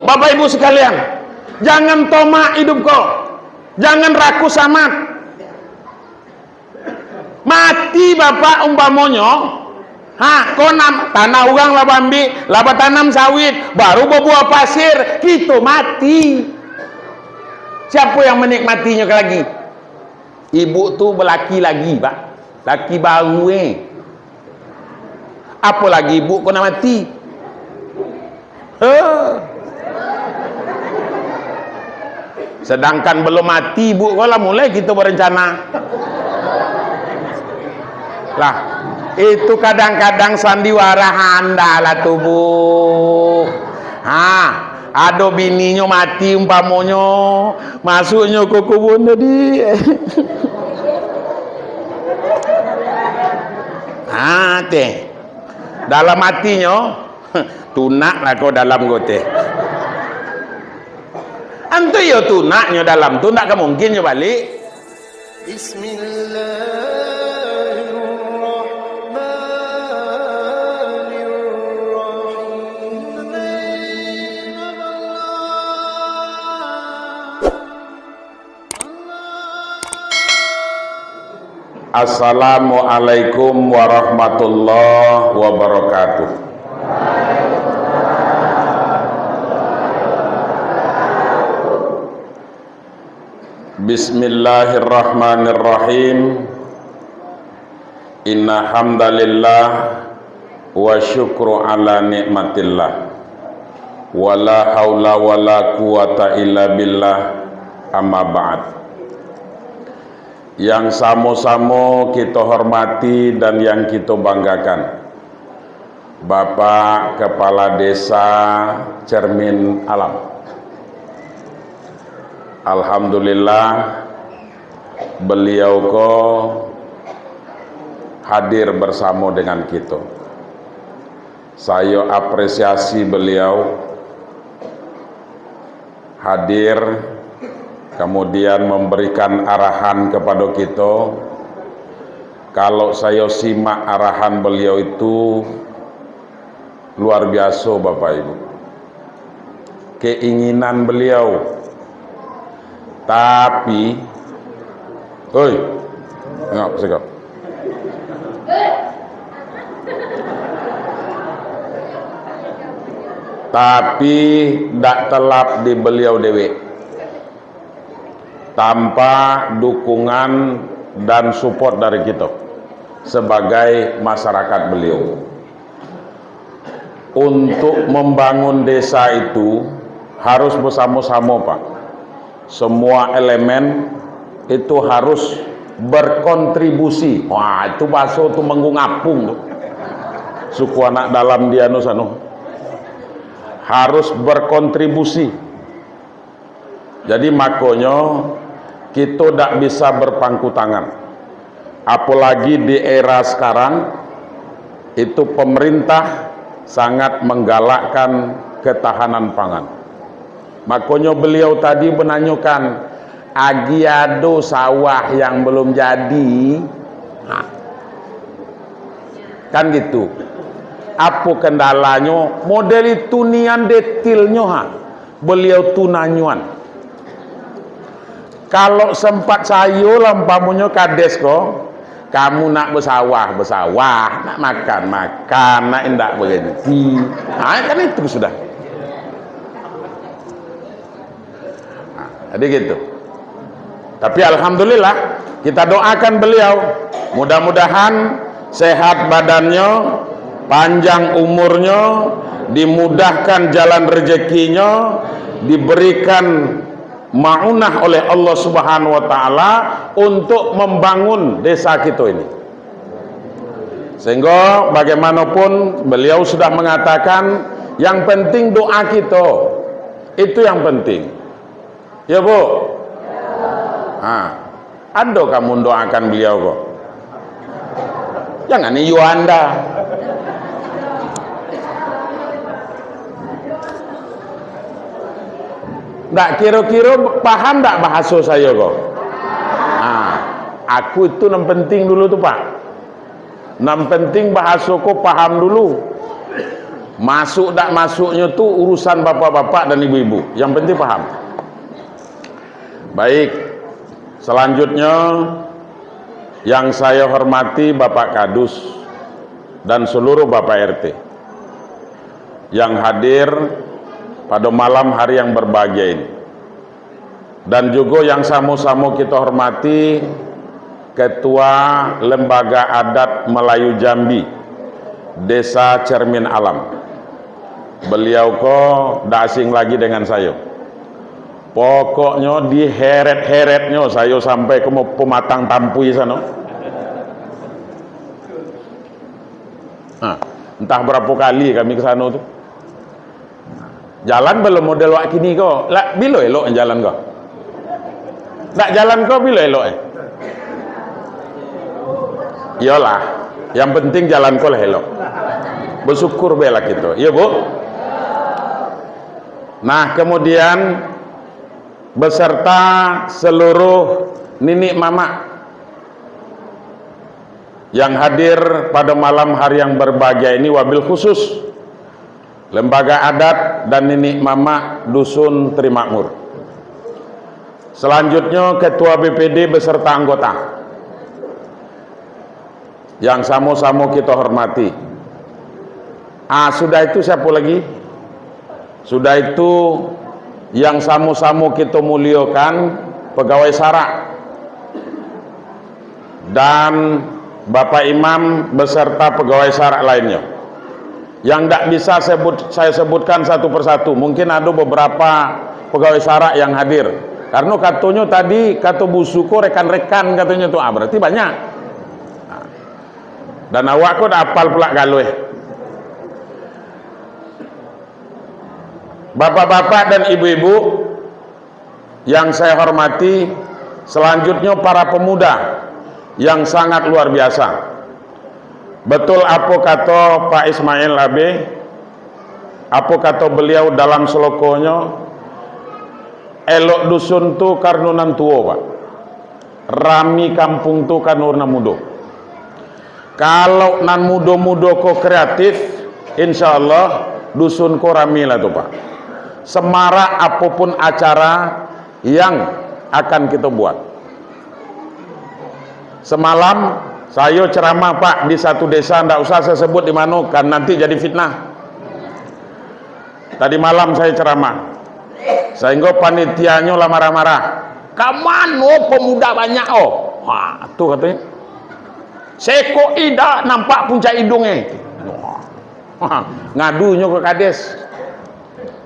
Bapak Ibu sekalian, jangan tomak hidup kau, jangan rakus amat. Mati bapak umpamonyo, kau tanah ugang laba ambil, laba tanam sawit, baru berbuah pasir, gitu mati. Siapa yang menikmatinya lagi? Ibu tuh belaki lagi, Pak. Laki baru Apa lagi ibu kau nak mati? Sedangkan belum mati ibu kau lah mulai kita berencana. Lah, itu kadang-kadang sandiwara anda lah tuh bu. Ada bininya mati umpamonyo, masuknya ke kubur tadi. Teh dalam hatinya tunak lah kau dalam gote. Antu yo tunaknya dalam tu tak mungkin yo balik. Assalamualaikum warahmatullahi wabarakatuh. Bismillahirrahmanirrahim. Inna hamdalillah wa syukru ala nikmatillah wa la haula wa la quwata illa billah, amma ba'd. Yang sama-sama kita hormati dan yang kita banggakan, Bapak Kepala Desa Cermin Alam. Alhamdulillah beliau hadir bersama dengan kita. Saya apresiasi beliau hadir, kemudian memberikan arahan kepada kita. Kalau saya simak arahan beliau itu luar biasa Bapak Ibu. Keinginan beliau. Tapi enggak sekap. Tapi tak telap di beliau dewe, tanpa dukungan dan support dari kita sebagai masyarakat beliau. Untuk membangun desa itu harus bersama-sama Pak. Semua elemen itu harus berkontribusi. Wah, itu bahasa itu menggungapung suku anak dalam dia nusanu. Harus berkontribusi. Jadi makanya kita tidak bisa berpangku tangan. Apalagi di era sekarang itu pemerintah sangat menggalakkan ketahanan pangan. Makanya beliau tadi menanyakan, agiado sawah yang belum jadi, kan gitu. Apa kendalanya? Model itu nian detailnya, beliau tunanyuan. Kalau sempat sayo lampamunya kades kamu nak bersawah, nak makan, nak indak berhenti. Kan itu sudah. Jadi gitu. Tapi alhamdulillah kita doakan beliau, mudah-mudahan sehat badannya, panjang umurnya, dimudahkan jalan rezekinya, diberikan maunah oleh Allah Subhanahu wa taala untuk membangun desa kita ini. Sehingga bagaimanapun beliau sudah mengatakan yang penting doa kita. Itu yang penting. Ya Bu? Anda kamu doakan beliau kok. Jangan iu Anda. Nggak kira-kira paham nggak bahasa saya kok? Aku itu yang penting dulu tuh Pak. Yang penting bahasa kok paham dulu. Masuk tak masuknya tuh urusan bapak-bapak dan ibu-ibu. Yang penting paham. Baik, selanjutnya yang saya hormati Bapak Kadus dan seluruh Bapak RT yang hadir pada malam hari yang berbahagia ini, dan juga yang sama-sama kita hormati Ketua Lembaga Adat Melayu Jambi Desa Cermin Alam. Beliau kok dak asing lagi dengan saya. Pokoknya diheret-heretnya saya sampai ke Pematang Tampui sana. Nah, entah berapa kali kami ke sana tuh. Jalan belum model wak kini kok. Lah bilo elok jalan kok. Tak jalan kok bilo elok Iyalah, yang penting jalan kok lah elok. Bersyukur bela kita. Iya, Bu. Nah, kemudian beserta seluruh ninik mama yang hadir pada malam hari yang berbahagia ini, wabil khusus Lembaga Adat dan ninik mama Dusun Trimakmur. Selanjutnya Ketua BPD beserta anggota yang sama-sama kita hormati. Sudah itu siapa lagi? Sudah itu yang sama-sama kita muliakan pegawai SARA dan Bapak Imam beserta pegawai SARA lainnya. Yang tidak bisa saya sebutkan satu persatu. Mungkin ada beberapa pegawai SARA yang hadir. Karena katanya tadi kata Bu Suko rekan-rekan katanya tuh, berarti banyak. Dan awak kok apal pula galoi. Bapak-bapak dan ibu-ibu yang saya hormati, selanjutnya para pemuda yang sangat luar biasa. Betul apa kata Pak Ismail Abe, apa kata beliau dalam slokonya, elok dusun tu karnunan tuo, Pak. Rami kampung tu karnurna mudo. Kalau nan mudo-mudo ko kreatif, insya Allah dusun ko rami lah tu, Pak. Semarak apapun acara yang akan kita buat. Semalam saya ceramah, Pak, di satu desa, tidak usah saya sebut di mana, kan nanti jadi fitnah. Tadi malam saya ceramah, sehingga panitianya lah marah-marah. Kamano pemuda banyak wah, tuh katanya. Seko ida nampak puncak hidungnya. Wah, ngadunya ke kades.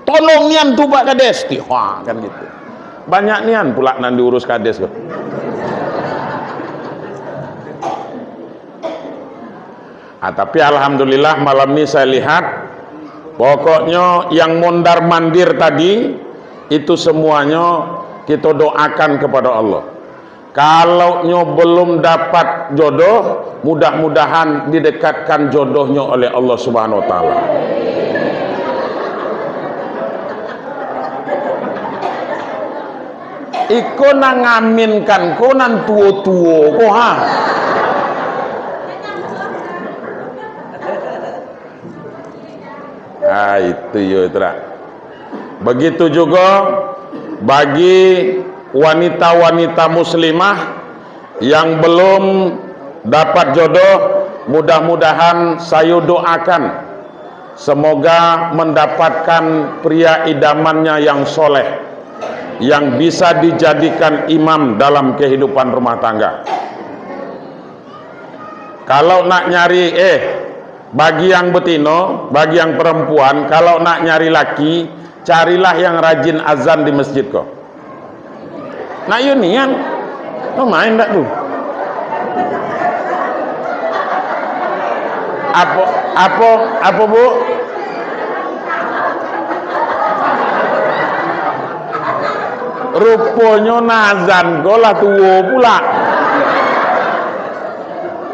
Tolong nian tuh Pak Kades, wah kan gitu. Banyak nian pula nan diurus kades kok. Tapi alhamdulillah malam ini saya lihat, pokoknya yang mondar mandir tadi itu semuanya kita doakan kepada Allah. Kalau belum dapat jodoh, mudah-mudahan didekatkan jodohnya oleh Allah Subhanahu Wa Taala. Iko nang ngaminkan ko nan tuo-tuo ko ha. Itu yo tra. Begitu juga bagi wanita-wanita muslimah yang belum dapat jodoh, mudah-mudahan saya doakan semoga mendapatkan pria idamannya yang soleh, yang bisa dijadikan imam dalam kehidupan rumah tangga. Kalau nak nyari bagi yang betino, bagi yang perempuan, kalau nak nyari laki, carilah yang rajin azan di masjid kok. Nah ini yang main tak tuh? Apa Bu? Rupanya nazan golah tuwo pula.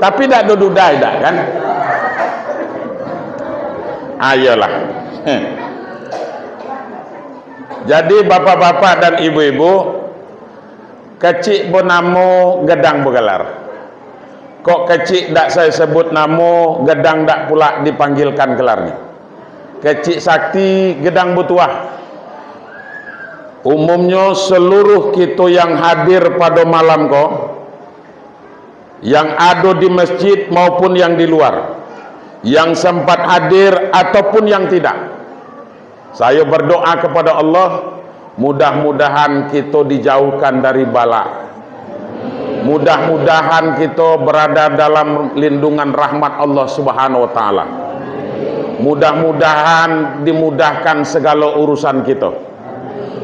Tapi tak dudai dah kan? Ayolah. Jadi bapak-bapak dan ibu-ibu, kecik pun namo gedang begelar. Kok kecik tak saya sebut namo, gedang tak pula dipanggilkan gelarnya. kecik sakti gedang butuah. Umumnya seluruh kita yang hadir pada malam ko, yang ada di masjid maupun yang di luar, yang sempat hadir ataupun yang tidak, saya berdoa kepada Allah, mudah-mudahan kita dijauhkan dari bala. Mudah-mudahan kita berada dalam lindungan rahmat Allah Subhanahu wa taala. Mudah-mudahan dimudahkan segala urusan kita.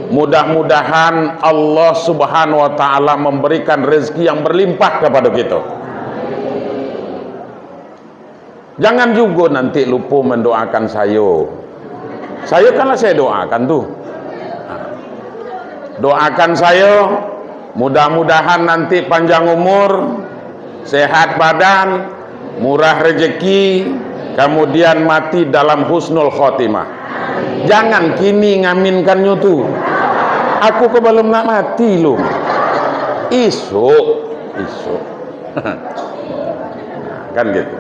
Mudah-mudahan Allah Subhanahu wa taala memberikan rezeki yang berlimpah kepada kita. Jangan juga nanti lupa mendoakan saya. Saya kanlah saya doakan tuh. Doakan saya, mudah-mudahan nanti panjang umur, sehat badan, murah rezeki, kemudian mati dalam husnul khotimah. Jangan kini ngaminkannya tuh. Aku ke belum nak mati loh. Isu. Kan gitu.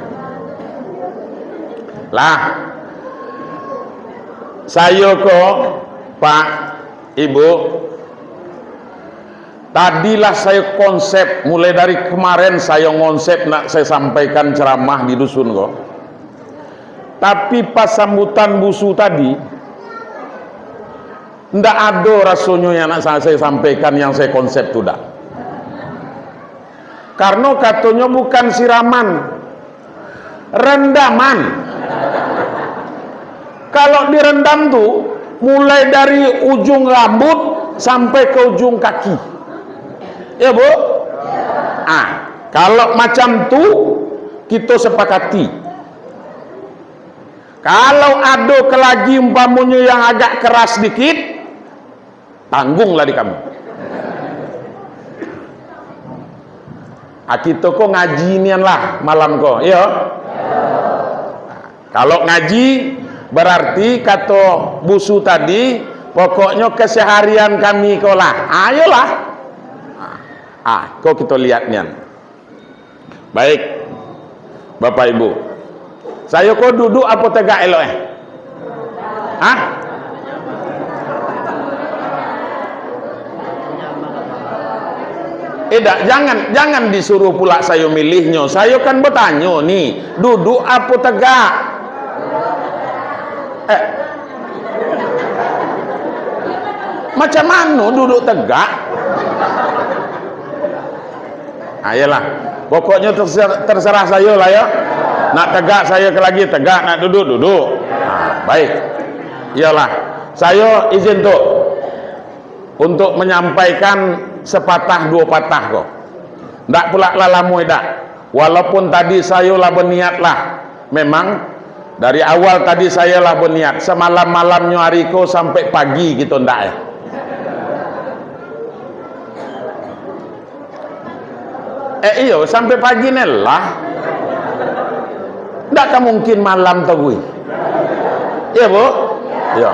Lah, saya kok Pak, Ibu, tadilah saya konsep, mulai dari kemarin saya konsep nak saya sampaikan ceramah di dusun kok. Tapi pas sambutan busu tadi, ndak ada rasanya yang nak saya sampaikan yang saya konsep itu dah. Karena katanya bukan siraman, rendaman. Kalau direndam tuh mulai dari ujung rambut sampai ke ujung kaki. Ya Bu? Kalau macam tuh kita sepakati. Kalau ada kelagi umpamanya yang agak keras dikit, tanggunglah di kamu. Kita kok ngaji nian lah malam kok, ya. Kalau ngaji berarti kata busu tadi, pokoknya keseharian kami kok lah. Ayolah. Kok kita lihat nian. Baik, Bapak Ibu. Saya kok duduk apa tegak elok jangan disuruh pula saya milihnya. Saya kan bertanya nih, duduk apa tegak? Macam mana duduk tegak? Ayolah, pokoknya terserah saya lah ya. Nak tegak saya ke lagi tegak, nak duduk. Baik. Iyalah, saya izin tuh untuk menyampaikan sepatah dua patah kok. Ndak pula lalamu dak. Walaupun tadi saya lah berniat lah. Memang dari awal tadi saya lah berniat semalam-malamnya hari ko sampai pagi gitu ndak ya. Iyo sampai pagi nelah. Ndak mungkin malam tagui. Iya Bu? Ya.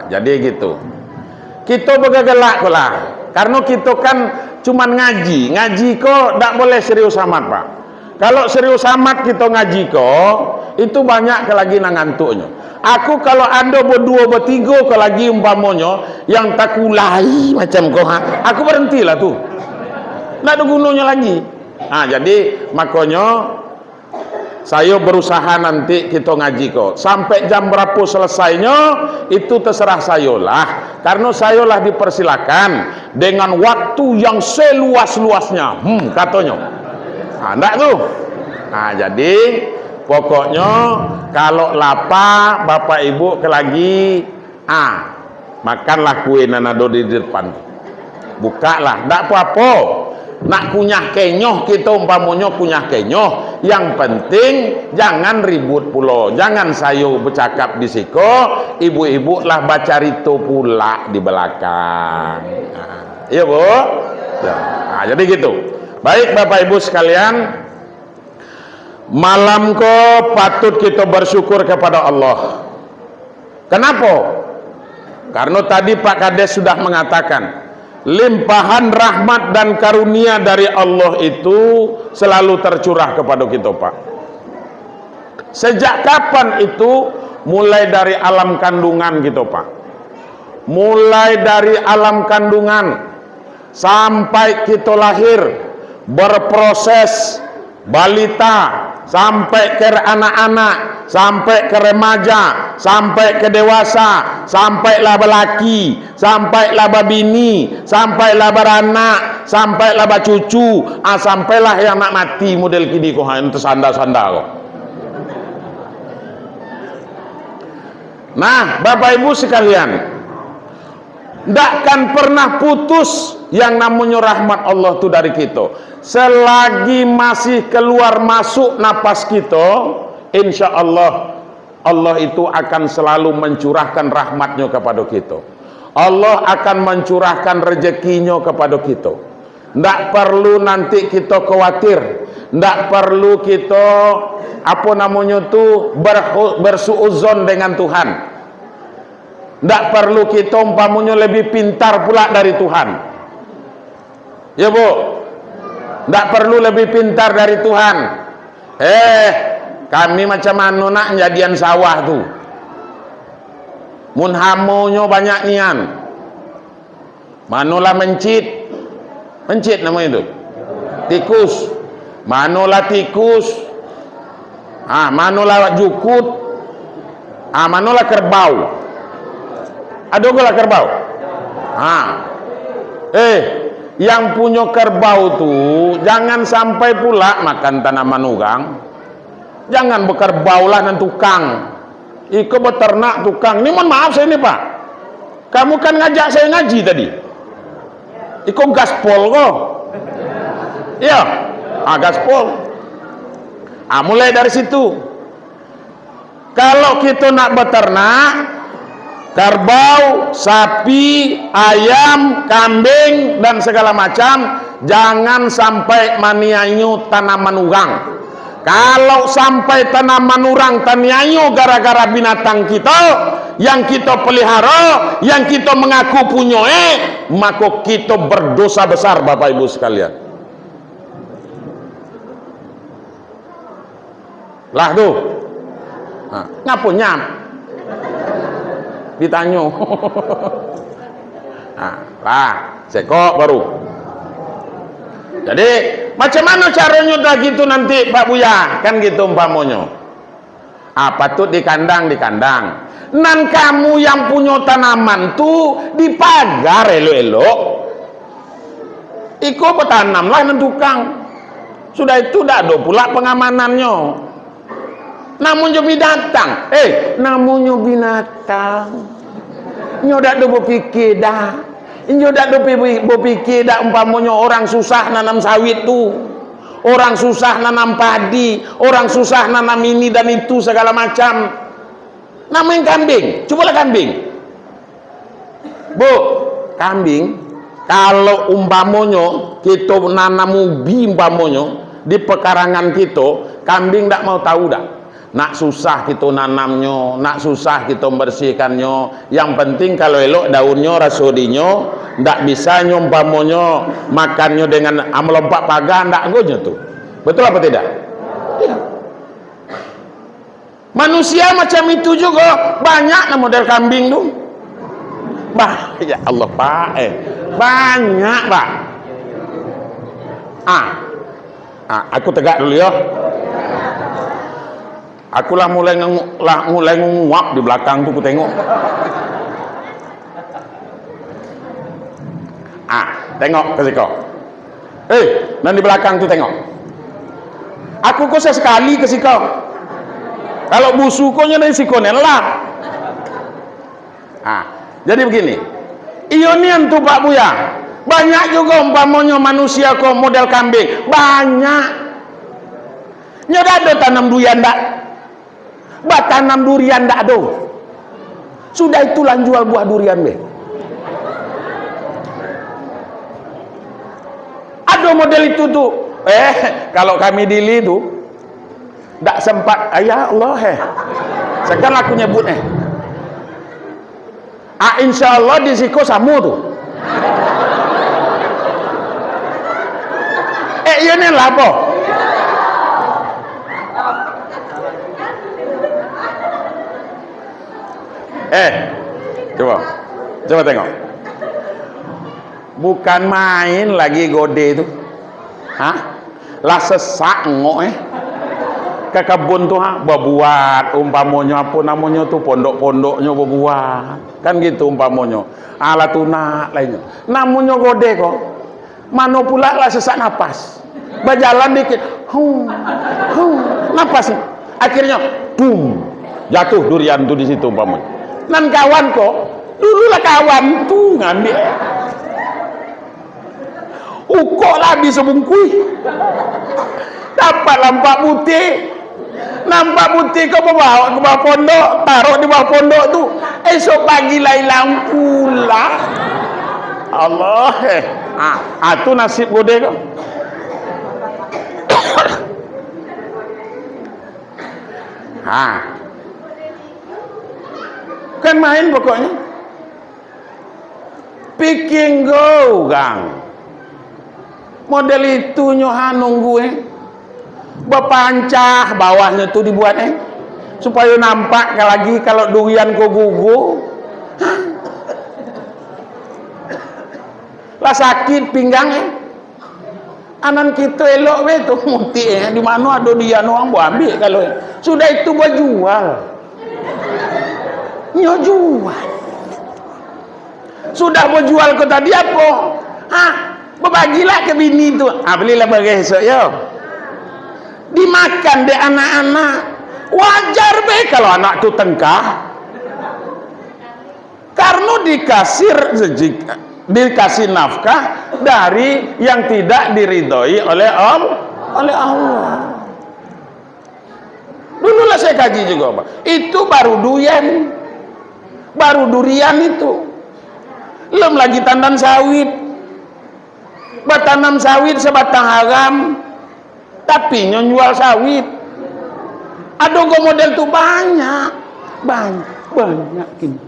Jadi gitu. Kita bergegelak lah. Karena kita kan cuman ngaji. Ngaji kok ndak boleh serius amat, Pak. Kalau serius amat kita ngaji kok, itu banyak lagi ngantuknya. Aku kalau ada berdua bertiga ke lagi umpamanya yang tak kulai macam kau, aku berhentilah tuh. Ndak ada gunanya lagi. Jadi makanya saya berusaha nanti kita ngaji kok. Sampai jam berapa selesainya itu terserah saya lah. Karena saya lah dipersilakan dengan waktu yang seluas-luasnya. Katanya. Enggak tuh. Jadi pokoknya kalau lapar Bapak Ibu ke lagi, makanlah kue nanado di depan. Bukalah, enggak apa-apa. Nak kunyah kenyoh kita umpamanya kunyah kenyoh, yang penting jangan ribut pula, jangan sayo bercakap di siko, ibu-ibu lah baca rito pula di belakang. Iya Bu? Jadi gitu. Baik Bapak Ibu sekalian, malam ko patut kita bersyukur kepada Allah. Kenapa? Karena tadi Pak Kades sudah mengatakan limpahan rahmat dan karunia dari Allah itu selalu tercurah kepada kita, Pak. Sejak kapan itu mulai dari alam kandungan gitu Pak. Mulai dari alam kandungan sampai kita lahir, berproses balita, sampai ke anak-anak, sampai ke remaja, sampai ke dewasa, sampailah belaki, sampailah babini, sampailah beranak, sampailah bacucu, sampailah yang nak mati model kini kok itu sanda-sanda kok. Nah, Bapak Ibu sekalian, takkan pernah putus yang namanya rahmat Allah itu dari kita. Selagi masih keluar masuk napas kita, insya Allah Allah itu akan selalu mencurahkan rahmatnya kepada kita. Allah akan mencurahkan rezekinya kepada kita. Tidak perlu nanti kita khawatir, tidak perlu kita apa namanya tu bersuuzon dengan Tuhan. Tidak perlu kita umpamanya lebih pintar pula dari Tuhan. Ya Bu, tidak perlu lebih pintar dari Tuhan. Kami macam mana nak jadian sawah tu, mun hamonyo banyak nian, manolah mencit namanya itu, tikus, manolah tikus, manolah jukut, manolah kerbau. Ada gula kerbau. Yang punya kerbau tuh jangan sampai pula makan tanaman ugang. Jangan bekerbaulah dan tukang. Iko beternak tukang. Ini mohon maaf saya ini Pak. Kamu kan ngajak saya ngaji tadi. Iko gaspol kok. Iya. Gaspol. Mulai dari situ. Kalau kita nak beternak, kerbau, sapi, ayam, kambing, dan segala macam, jangan sampai manianyu tanaman ugang. Kalau sampai tanaman orang tanianyu gara-gara binatang kita, yang kita pelihara, yang kita mengaku punya, maka kita berdosa besar Bapak Ibu sekalian. Lah tuh, ngapunya ditanya. Sekok baru. Jadi macam mana caranya dah gitu nanti Pak Buya, kan gitu umpamanya. Patut di kandang. Nan kamu yang punya tanaman tuh dipagar elok-elok. Iko petanamlah nan tukang. Sudah itu dah ada pula pengamanannya. Namun jo binatang, namunnya binatang. Nyo dak do berpikir dah. Nyo dak do berpikir dah umpamanya orang susah nanam sawit tu. Orang susah nanam padi, orang susah nanam ini dan itu segala macam. Namain kambing, cobalah kambing. Bu, kambing kalau umpamanya kita nanam ubi umpamanya di pekarangan kita, kambing tak mau tahu dah. Nak susah kita nanamnya, nak susah kita membersihkannya. Yang penting kalau elok daunnya, rasodinya, ndak bisa nyompamonyo makannya dengan melompat pagar, ndak gonya tuh. Betul apa tidak? Iya. Manusia macam itu juga banyak model kambing tuh. Ya Allah Pak, banyak Pak. Aku tegak dulu ya. Aku lah mulai nguap di belakang tuh, ku tengok. Tengok ke situ. Dan di belakang tuh tengok. Aku kok sesekali ke situ. Kalau busukonya dari sikonnya lah. Jadi begini. Ionian tuh Pak Buya. Banyak juga umpamanya manusia kok model kambing. Banyak. Nyoda ada tanam durian dak. Tanam durian dak ada. Sudah itulah jual buah durian be. Ada model itu tuh. Kalau kami dili tuh ndak sempat. Ya Allah sekarang aku nyebut insya Allah di siko samu tuh. Iya nih lah apa? Coba tengok. Bukan main lagi gode itu. Hah? Lah sesak ngok ke kebun tuh berbuat umpamanya apa namanya tuh pondok-pondoknya berbuat kan gitu umpamanya ala tuna lainnya namanya gode kok mana pula lah sesak napas berjalan dikit napas akhirnya boom jatuh durian tuh di situ umpamanya nan kawan kok dulu lah kawan tuh ngambil ukok lah bisa bungkui dapat nampak putih kau bawa ke bawah pondok taruh di bawah pondok tu esok pagi lah hilang pula Allah tu nasib gode kau kan main pokoknya picking go gang model itu nyoha nunggu berpancah bawahnya tuh dibuat supaya nampak lagi kalau durian kau gugu lah sakit pinggang anan kita elok itu muti di mana ada dia orang buat ambil kalau sudah itu buat jual jual sudah buat jual kau tadi apa berbagilah ke bini tu belilah bagi esok ya dimakan deh anak-anak wajar be kalau anak tu tengkah karena dikasih nafkah dari yang tidak diridhoi oleh Allah. Dulu lah saya kaji juga Pak. Itu baru durian itu belum lagi tandan sawit bertanam sawit sebatang haram tapi nyonjual sawit ada model tuh banyak gini.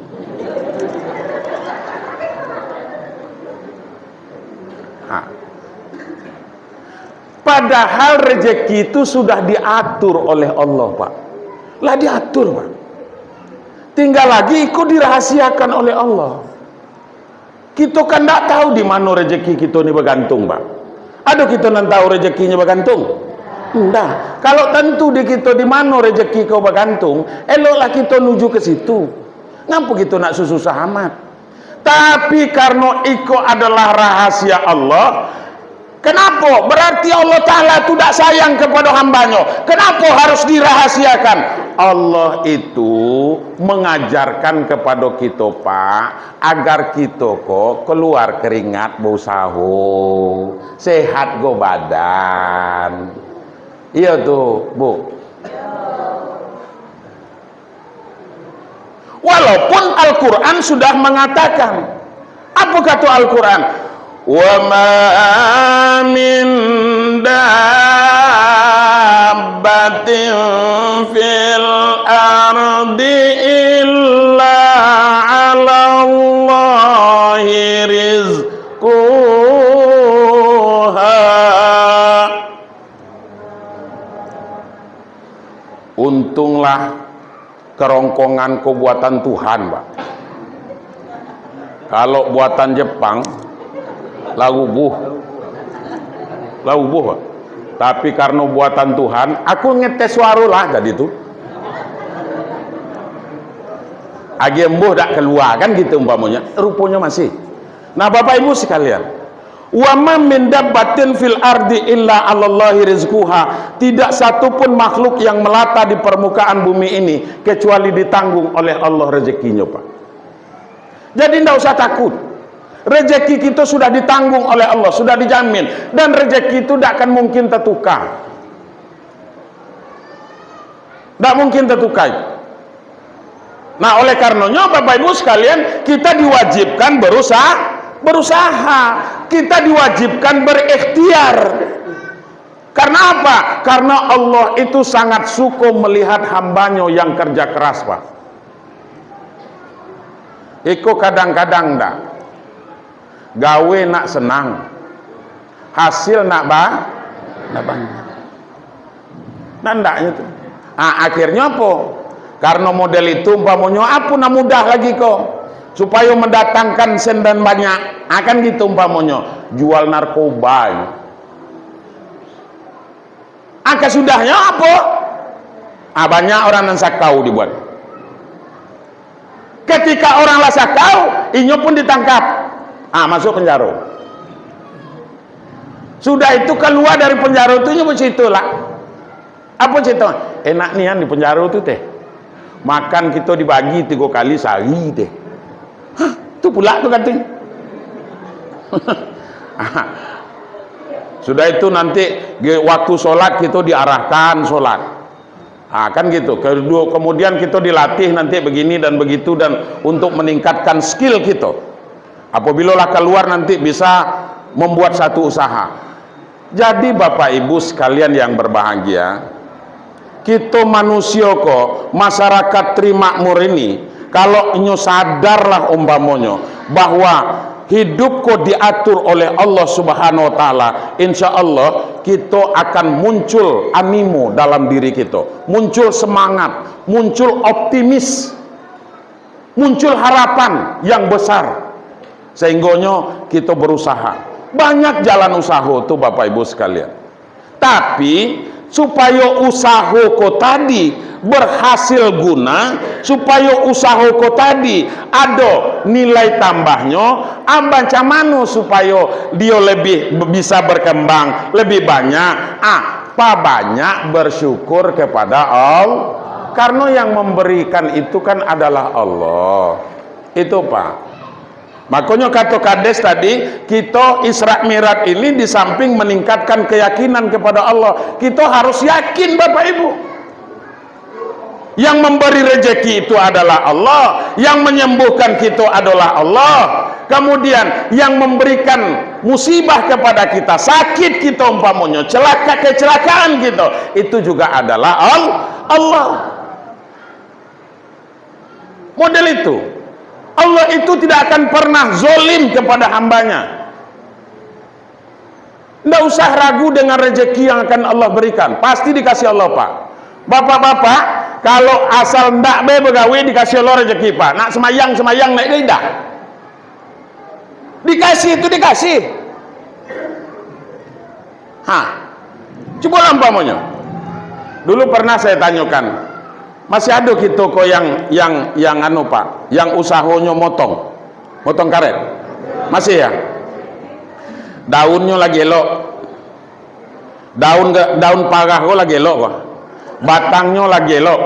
Padahal rezeki itu sudah diatur oleh Allah Pak lah diatur Pak tinggal lagi ikut dirahasiakan oleh Allah kita kan tidak tahu di mana rezeki kita ini bergantung Pak aduh kita tidak tahu rezekinya bergantung enggak kalau tentu di kita di mana rezeki kau bergantung eloklah kita menuju ke situ ngapa kita nak susah amat tapi karena itu adalah rahasia Allah kenapa berarti Allah Ta'ala tidak sayang kepada hambanya kenapa harus dirahasiakan Allah itu mengajarkan kepada kita Pak agar kita kok keluar keringat bau sahu sehat go badan iya tuh Bu walaupun Al-Quran sudah mengatakan apa kata Al-Quran wa ma min dabbatin fil ardi illa 'ala Allahi rizquha untunglah kerongkongan kau buatan Tuhan Pak kalau buatan Jepang lagu buh Pak tapi karena buatan Tuhan aku ngetes waru lah jadi itu agi embuh tak keluar kan gitu umpamanya rupanya masih nah Bapak Ibu sekalian wa ma min dabbatin fil ardi illa 'alallahi rizquha tidak satupun makhluk yang melata di permukaan bumi ini kecuali ditanggung oleh Allah rezekinya Pak jadi tidak usah takut rezeki kita sudah ditanggung oleh Allah, sudah dijamin dan rezeki itu tidak akan mungkin tertukar tidak mungkin tertukar nah oleh karenanya Bapak Ibu sekalian kita diwajibkan berusaha kita diwajibkan berikhtiar karena apa? Karena Allah itu sangat suka melihat hambanya yang kerja keras Pak Iko kadang-kadang dah gawe nak senang hasil nak banyak nah ndaknya tuh akhirnya apa Karena model itu umpamanya apa na mudah lagi kok supaya mendatangkan sen dan banyak, akan gitu umpamanya jual narkoba. Angka sudahnya apa? Banyak orang yang sakau dibuat. Ketika orang lah sakau, inyo pun ditangkap, masuk penjara. Sudah itu keluar dari penjara itu inyo situ lah. Apa cerita? Enak nian di penjara itu teh. Makan kita dibagi 3 kali sehari deh. Hah, itu pula tuh katanya. Sudah itu nanti waktu sholat kita diarahkan sholat. Kan gitu. Kemudian kita dilatih nanti begini dan begitu dan untuk meningkatkan skill kita. Apabila lah keluar nanti bisa membuat satu usaha. Jadi Bapak Ibu sekalian yang berbahagia, kita manusia kok masyarakat Trimakmur ini kalau inyo sadarlah umpamanya bahwa hidup kok diatur oleh Allah Subhanahu wa taala, insya Allah kita akan muncul animo dalam diri kita, muncul semangat, muncul optimis, muncul harapan yang besar, sehingga kita berusaha. Banyak jalan usaha tuh Bapak Ibu sekalian, tapi supaya usaha ko tadi berhasil guna, supaya usaha ko tadi ada nilai tambahnya, macam mana supaya dia lebih bisa berkembang lebih banyak? Banyak bersyukur kepada Allah, karena yang memberikan itu kan adalah Allah. Itu Pak. Makanya kata Kades tadi, kita Isra Mi'raj ini di samping meningkatkan keyakinan kepada Allah, kita harus yakin Bapak Ibu, yang memberi rezeki itu adalah Allah, yang menyembuhkan kita adalah Allah, kemudian yang memberikan musibah kepada kita, sakit kita umpamanya, kecelakaan kita, itu juga adalah Allah. Model itu. Allah itu tidak akan pernah zolim kepada hambanya. Tidak usah ragu dengan rezeki yang akan Allah berikan, pasti dikasih Allah Pak. Bapak-bapak, kalau asal ndak begawe dikasih Allah rezeki Pak. Nak semayang naik tidak? Dikasih itu dikasih. Coba lampamanya. Dulu pernah saya tanyakan, masih ada gitu kok yang anu Pak, yang usahanya motong karet, masih ya? Daunnya lagi elok, daun parah kok lagi elok kok, batangnya lagi elok.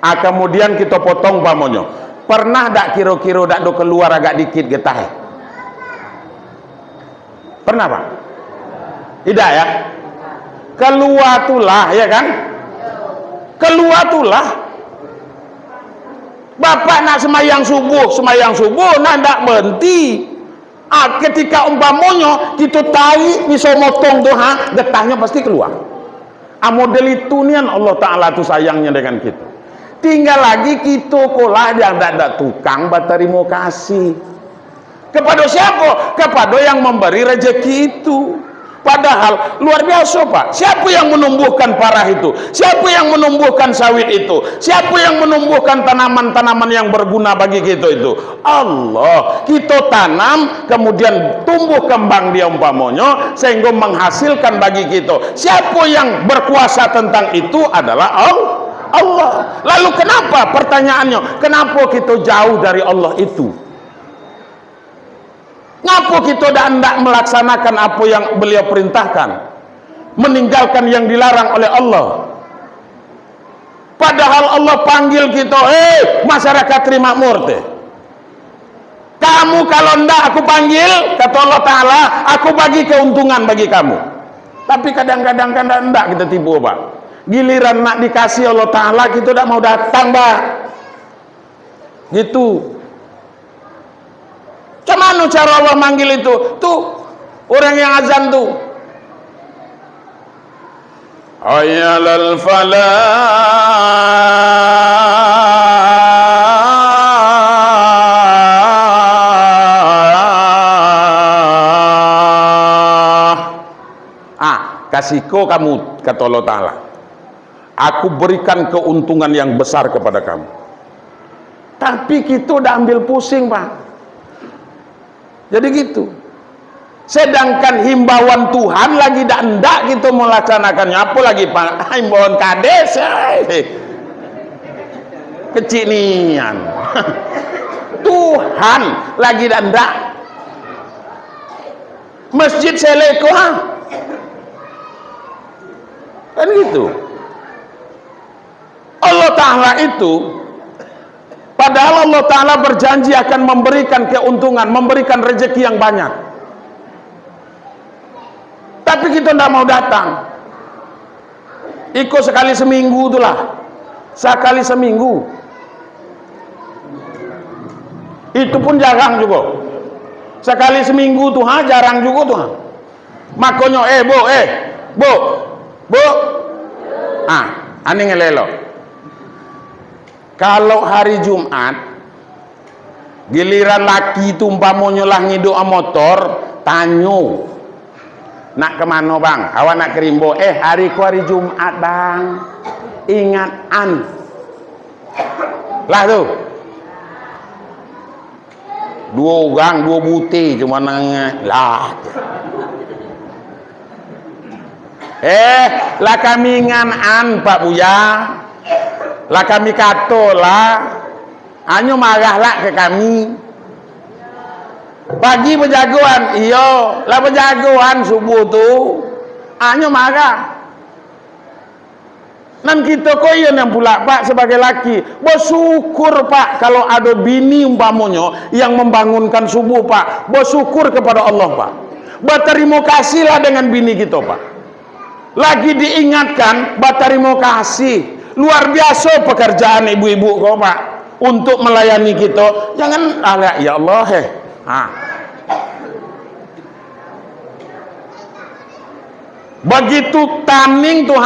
Kemudian kita potong pamonyo. Pernah dak kira-kira dak do keluar agak dikit getah? Pernah Pak? Tidak ya? Keluar tulah ya kan? Keluar tulah. Bapak nak semayang subuh nak ndak berhenti. Ketika umpamanya kita tahu bisa motong tuh getahnya pasti keluar. Model itu nih Allah Ta'ala tuh sayangnya dengan kita. Tinggal lagi kita kolah yang ndak tukang berterima kasih kepada siapa? Kepada yang memberi rezeki itu. Padahal luar biasa Pak, siapa yang menumbuhkan parah itu? Siapa yang menumbuhkan sawit itu? Siapa yang menumbuhkan tanaman-tanaman yang berguna bagi kita itu? Allah. Kita tanam kemudian tumbuh kembang dia umpamanya sehingga menghasilkan bagi kita. Siapa yang berkuasa tentang itu adalah Allah. Lalu kenapa, pertanyaannya, kenapa kita jauh dari Allah itu? Ngapa kita tidak melaksanakan apa yang beliau perintahkan, meninggalkan yang dilarang oleh Allah? Padahal Allah panggil kita, masyarakat Trimakmur teh, kamu kalau ndak aku panggil, kata Allah Ta'ala, aku bagi keuntungan bagi kamu. Tapi kadang-kadang kan ndak kita tipu Pak. Giliran nak dikasih Allah Ta'ala kita tidak mau datang Pak. Gitu. Cuman cara Allah manggil itu? Tuh orang yang azan tuh, Hayyalal falah. Kasihku kamu, kata Allah Ta'ala. aku berikan keuntungan yang besar kepada kamu. Tapi kita udah ambil pusing, Pak. Jadi gitu. Sedangkan himbauan Tuhan lagi ndak kita melaksanakannya. Apa lagi, Pak? Himbauan kades. Kecil nian. Tuhan lagi ndak. Masjid Selekoah. Kan gitu. Allah Ta'ala itu, padahal Allah Ta'ala berjanji akan memberikan keuntungan, memberikan rezeki yang banyak, tapi kita tidak mau datang. Ikut sekali seminggu itulah, sekali seminggu, itu pun jarang juga. Sekali seminggu tuh jarang juga tuh. Makanya bu, aneh ngelelo. Kalau hari Jumat giliran laki itu umpamanya lah ngiduk motor, tanyo nak kemana bang? Awak nak ke Rimbo? Hari Jumat bang, ingatan lah tuh. Dua orang, dua buti cuma lah. Lah kami nganan Pak Buya. Lah kami kata lah, hanya marahlah ke kami. Pagi berjagoan, iya, lah berjagoan subuh tu, hanya marah. Dan kita kok iya yang pula Pak sebagai laki, bersyukur Pak kalau ada bini umpamanya yang membangunkan subuh Pak, bersyukur kepada Allah Pak. Berterima kasihlah dengan bini kita Pak. Lagi diingatkan, berterima kasih. Luar biasa pekerjaan ibu-ibu kau Pak untuk melayani kita. Jangan ya Allah begitu taning tuh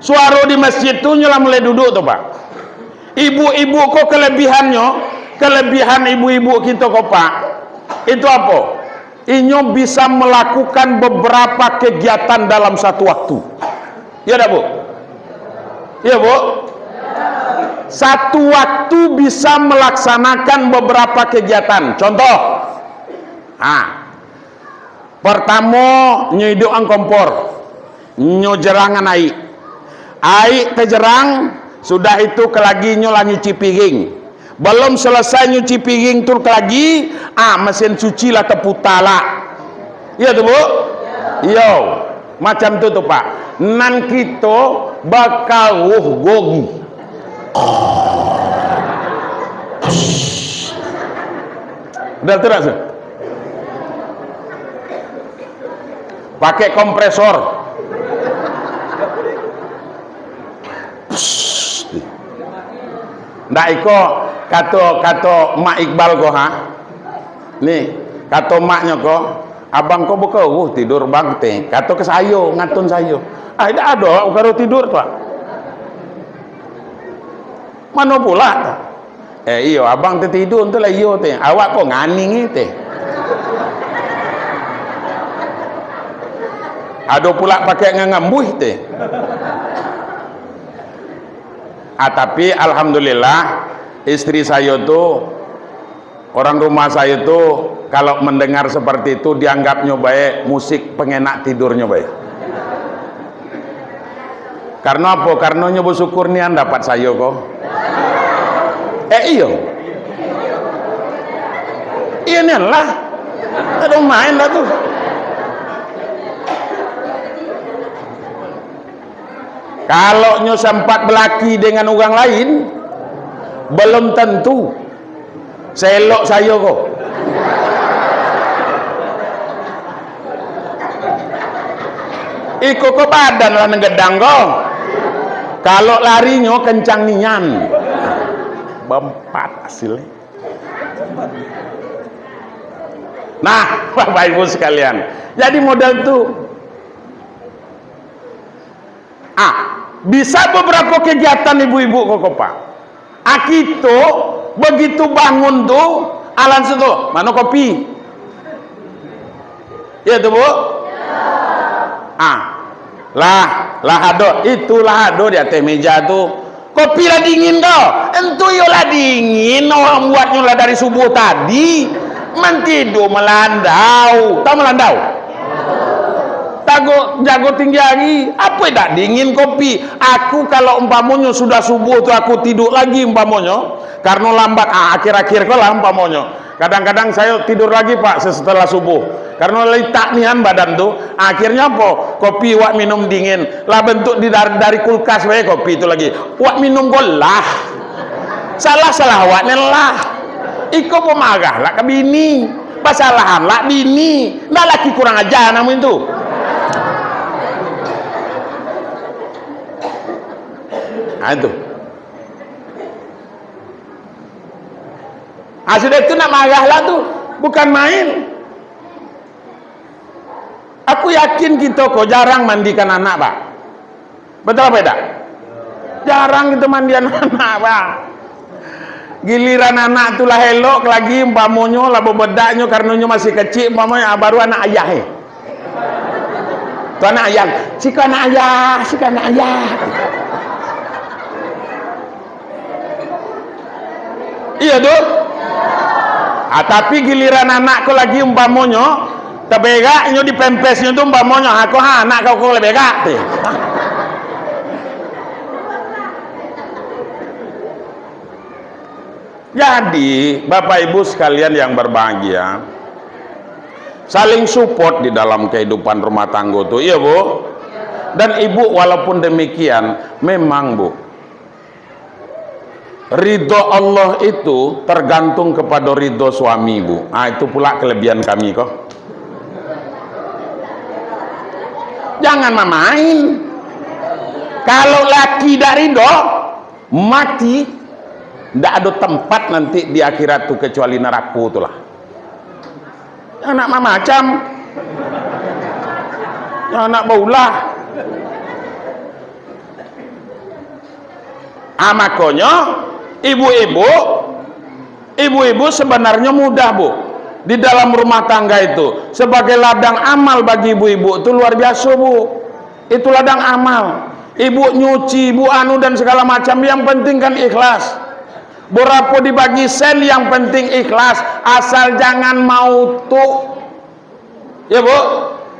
suara di masjid tuh nyala mulai duduk tuh Pak. Ibu-ibu kok kelebihan ibu-ibu kita kok Pak, itu apa? Inyo bisa melakukan beberapa kegiatan dalam satu waktu. Ya dah Bu? Ya Bu? Satu waktu bisa melaksanakan beberapa kegiatan. Contoh, pertama nyiduan kompor, nyojerangan air terjerang, sudah itu kelagi nyola nyuci piring. Belum selesai nyuci piring tur lagi, mesin cuci lah teputala. Iya tuh Bu? Iya. Macam tu tuh Pak. Nan kita bakal gogi. Udah terus. Pakai kompresor. Ndak iko kata Mak Iqbal kok nih kata maknya kok abang kok buka tidur bang teh kata ke sayo ngatun sayo tidak ada kalau tidur Pak mana pula iyo abang teh tidur tu lah iyo teh awak kok nganing teh ada pula pakai ngambuh teh. Tapi alhamdulillah istri saya tuh, orang rumah saya tuh kalau mendengar seperti itu dianggapnya baik, musik pengenak tidurnya baik. Karena apa? Karena nyoba syukur nian dapat saya kok. Iya nian lah, ada main lah tuh. Kalau nyo sempat belaki dengan orang lain, belum tentu selok saya kok. Iko ke badan lah negedang kok. Kalau larinya kencang nian, bempat hasilnya. Nah, Bapak Ibu sekalian, jadi modal tuh. Bisa beberapa kegiatan ibu-ibu kok Pak. Akito begitu bangun tuh alan situ mana kopi. Ya tuh Bu. Lah Lahado, itulah ado di atas meja tuh. Kopi lah dingin kau. Entu yolah dingin. Orang buatnya lah dari subuh tadi. Mentidu melandau. Tahu melandau? Tago jago tinggi lagi. Apa tak dingin kopi? Aku kalau umpamonyo sudah subuh tuh aku tidur lagi umpamonyo. Karena lambat. Akhir-akhir kau lah umpamonyo. Kadang-kadang saya tidur lagi Pak setelah subuh. Karena letak nian badan tuh. Akhirnya apa? Kopi wak minum dingin. Lah bentuk dari kulkas we kopi itu lagi. Wak minum golah. Salah waknya lah. Iko pemarah lah ke bini. Pasalahan lah bini. Nggak laki kurang aja namun itu. Nah itu. Sudah itu nak marah lah tuh. Bukan main. Aku yakin kita kok jarang mandikan anak Pak. Betul apa tidak? Jarang kita mandikan anak Pak. Giliran anak itulah elok lagi umpamonyo lah bebedaknya karenanya masih kecil umpamanya baru anak ayah itu anak ayah sika anak ayah iya tuh tapi giliran anakku lagi umpamonyo tebegaknya di pempesnya tuh umpamonyo aku anak kau lebegak teh. Jadi Bapak Ibu sekalian yang berbahagia, saling support di dalam kehidupan rumah tangga tuh, iya Bu. Dan Ibu walaupun demikian, memang Bu, ridho Allah itu tergantung kepada ridho suami Bu. Itu pula kelebihan kami kok. Jangan main. Kalau laki tidak ridho, mati. Tidak ada tempat nanti di akhirat tuh kecuali neraka itulah. Anak macam, anak baulah. Makanya ibu-ibu sebenarnya mudah Bu. Di dalam rumah tangga itu sebagai ladang amal bagi ibu-ibu itu luar biasa Bu. Itu ladang amal. Ibu nyuci, ibu anu dan segala macam, yang penting kan ikhlas. Berapa dibagi sen yang penting ikhlas, asal jangan mautu. Ya Bu,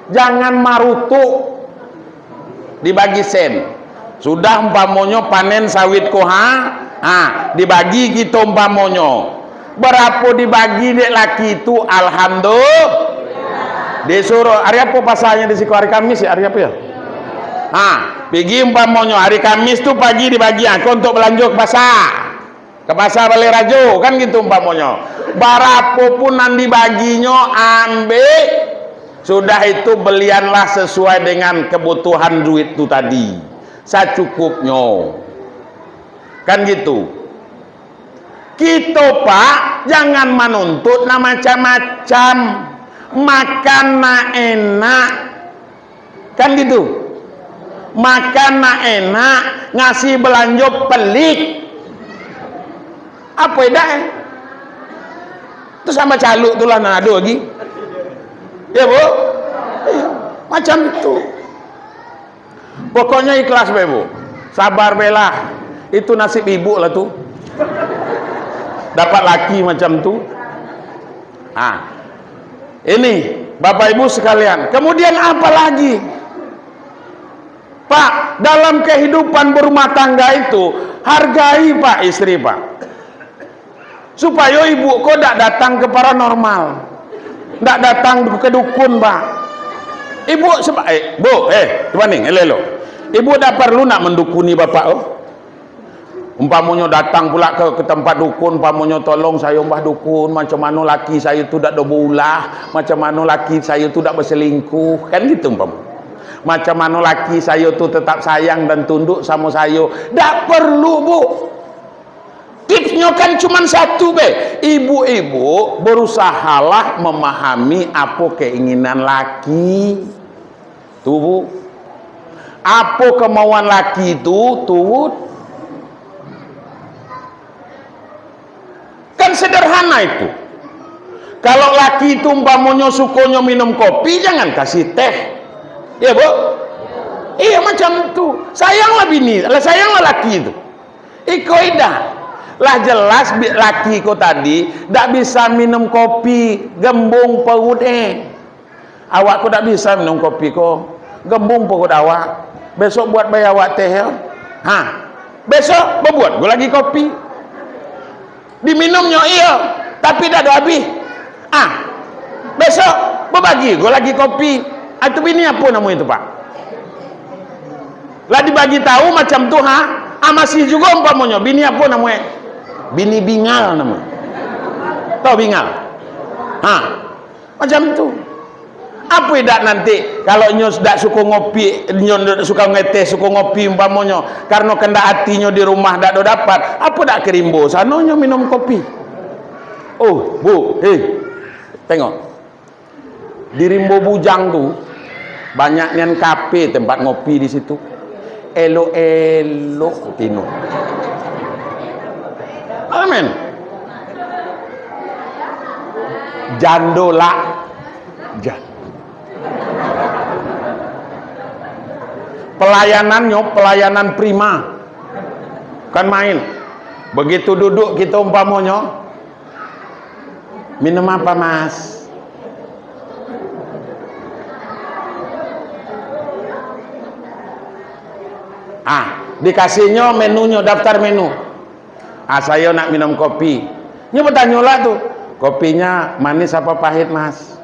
jangan marutu. Dibagi sen. Sudah umpamonyo panen sawit koha, dibagi kita umpamonyo. Berapa dibagi dek laki itu alhamdulillah. Disuruh hari apa pasalnya di siku hari Kamis ya, hari apa ya? Pergi umpamonyo hari Kamis tuh pagi dibagi aku untuk belanja ke pasar Balai Rajo kan gitu umpamanya. Barapapun yang dibaginya ambil, sudah itu belianlah sesuai dengan kebutuhan duit itu tadi, secukupnya kan gitu. Kita Pak jangan menuntut macam-macam, makan enak kan gitu, makan enak, ngasih belanja pelik. Apa dah? Itu sama caluk itulah nado lagi. Ya Bu? Macam itu. Pokoknya ikhlas be Bu. Sabar belah. Itu nasib ibu lah tuh. Dapat laki macam tu. Ini Bapak Ibu sekalian. Kemudian apa lagi? Pak, dalam kehidupan berumah tangga itu hargai Pak istri Pak. Supaya ibu kok tidak datang ke paranormal, tidak datang ke dukun Pak. Ibu Bu, coba nih, elelo. Ibu tidak perlu nak mendukuni bapak. Umpamanya datang pula ke tempat dukun, umpamanya tolong saya mbah dukun, macam mana laki saya itu tidak berulah, macam mana laki saya itu tidak berselingkuh, kan gitu umpamanya. Macam mana laki saya itu tetap sayang dan tunduk sama saya. Tak perlu Bu. Tipsnya kan cuma satu be. Ibu-ibu berusahalah memahami apa keinginan laki. Tuh Bu. Apa kemauan laki itu tuh. Kan sederhana itu. Kalau laki itu umpamanya sukanya minum kopi, jangan kasih teh. Ya Bu. Iya macam tu. Sayanglah bini, sayanglah laki itu. Iko ida. Lah jelas laki ko tadi tak bisa minum kopi gembung perut awak ko tak bisa minum kopi ko gembung perut awak. Besok buat bayar awak teh ya. Besok berbuat go lagi kopi. Diminumnya iya, tapi tak ada habis. Besok berbagi go lagi kopi. Itu bini apa namanya itu, Pak? Lah dibagi tahu macam tu masih juga umpamanya bini apa namanya? Bini bingal namanya. Tahu bingal? Macam tu. Apa dak nanti kalau nyo dak suka ngopi, nyo suka ngeteh, suka ngopi umpamanya karena kena hatinya di rumah dak dapat, apa dak kerimbo sanonya minum kopi. Oh, Bu, tengok. Di Rimbo Bujang tu banyak nian kafe tempat ngopi di situ. Elo-elo tino. Amin. Jandola. Pelayanannya pelayanan prima. Kan main. Begitu duduk kita umpamanya minum apa, Mas? Dikasihnya menunya, daftar menu. Saya nak minum kopi. Nyo bertanya lah tuh, kopinya manis apa pahit, Mas?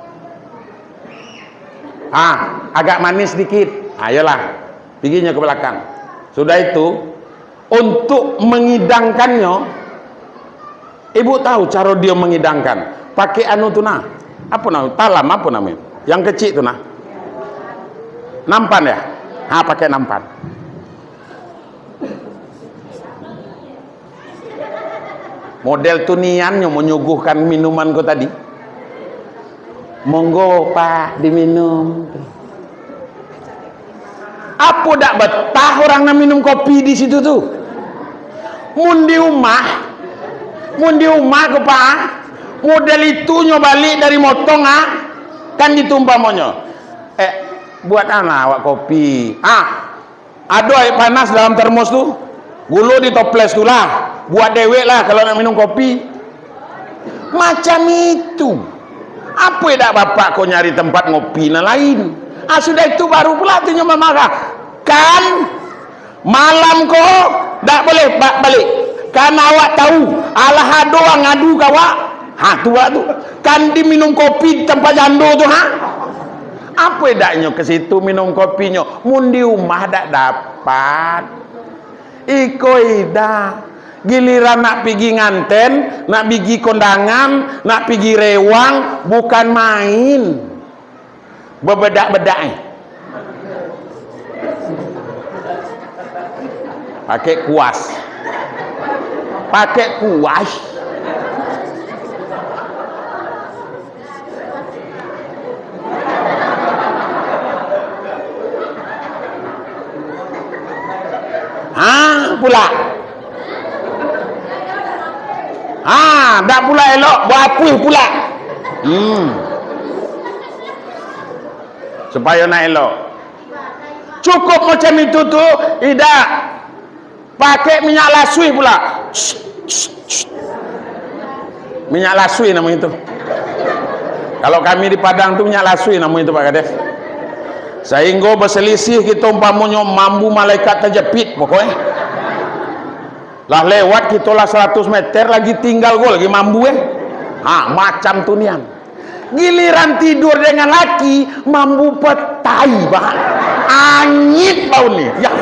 Agak manis dikit. Ayolah, piginya ke belakang. Sudah itu, untuk mengidangkannya, ibu tahu cara dia mengidangkan. Pakai anu tuh nah, apa namanya? Talam apa namanya? Yang kecil tuh nah. Nampan ya? Pakai nampan. Model tuniannya menyuguhkan minuman ko tadi. Monggo Pak diminum. Apa dak betah orang nak minum kopi di situ tuh? Mun di rumah ko Pak. Model itu nyo balik dari motong kan gitu umpamanya. Buat anak awak kopi. Ada air panas dalam termos tuh. Gulu di toples tu lah. Buat dewek lah kalau nak minum kopi. Macam itu. Apa dak bapak kau nyari tempat ngopi na lain? Sudah itu baru pula tu nyoba marah. Kan malam kau dak boleh balik. Kan awak tahu alah doa ngadu kawak. Tu tu. Kan diminum kopi di tempat jando tu Apa daknya ke situ minum kopinya? Mun di rumah dak dapat. Iko ida. Giliran nak pergi nganten, nak pergi kondangan, nak pergi rewang, bukan main. Bebedak-bedak. Pakai kuas. Pakai kuas. Pula. Tak pula elok, buat apuih pula. Supaya nak elok. Cukup macam itu tuh, tidak. Pakai minyak lasui pula. Minyak lasui namanya itu. Kalau kami di Padang tuh minyak lasui namanya itu Pak Kades. Sehingga berselisih kita umpamanya mambu malaikat terjepit pokoknya. Lah lewat kita lah 100 meter lagi tinggal gue lagi mambu macam tu nian. Giliran tidur dengan laki mambu petai Pak. Angit bau nih. Ya.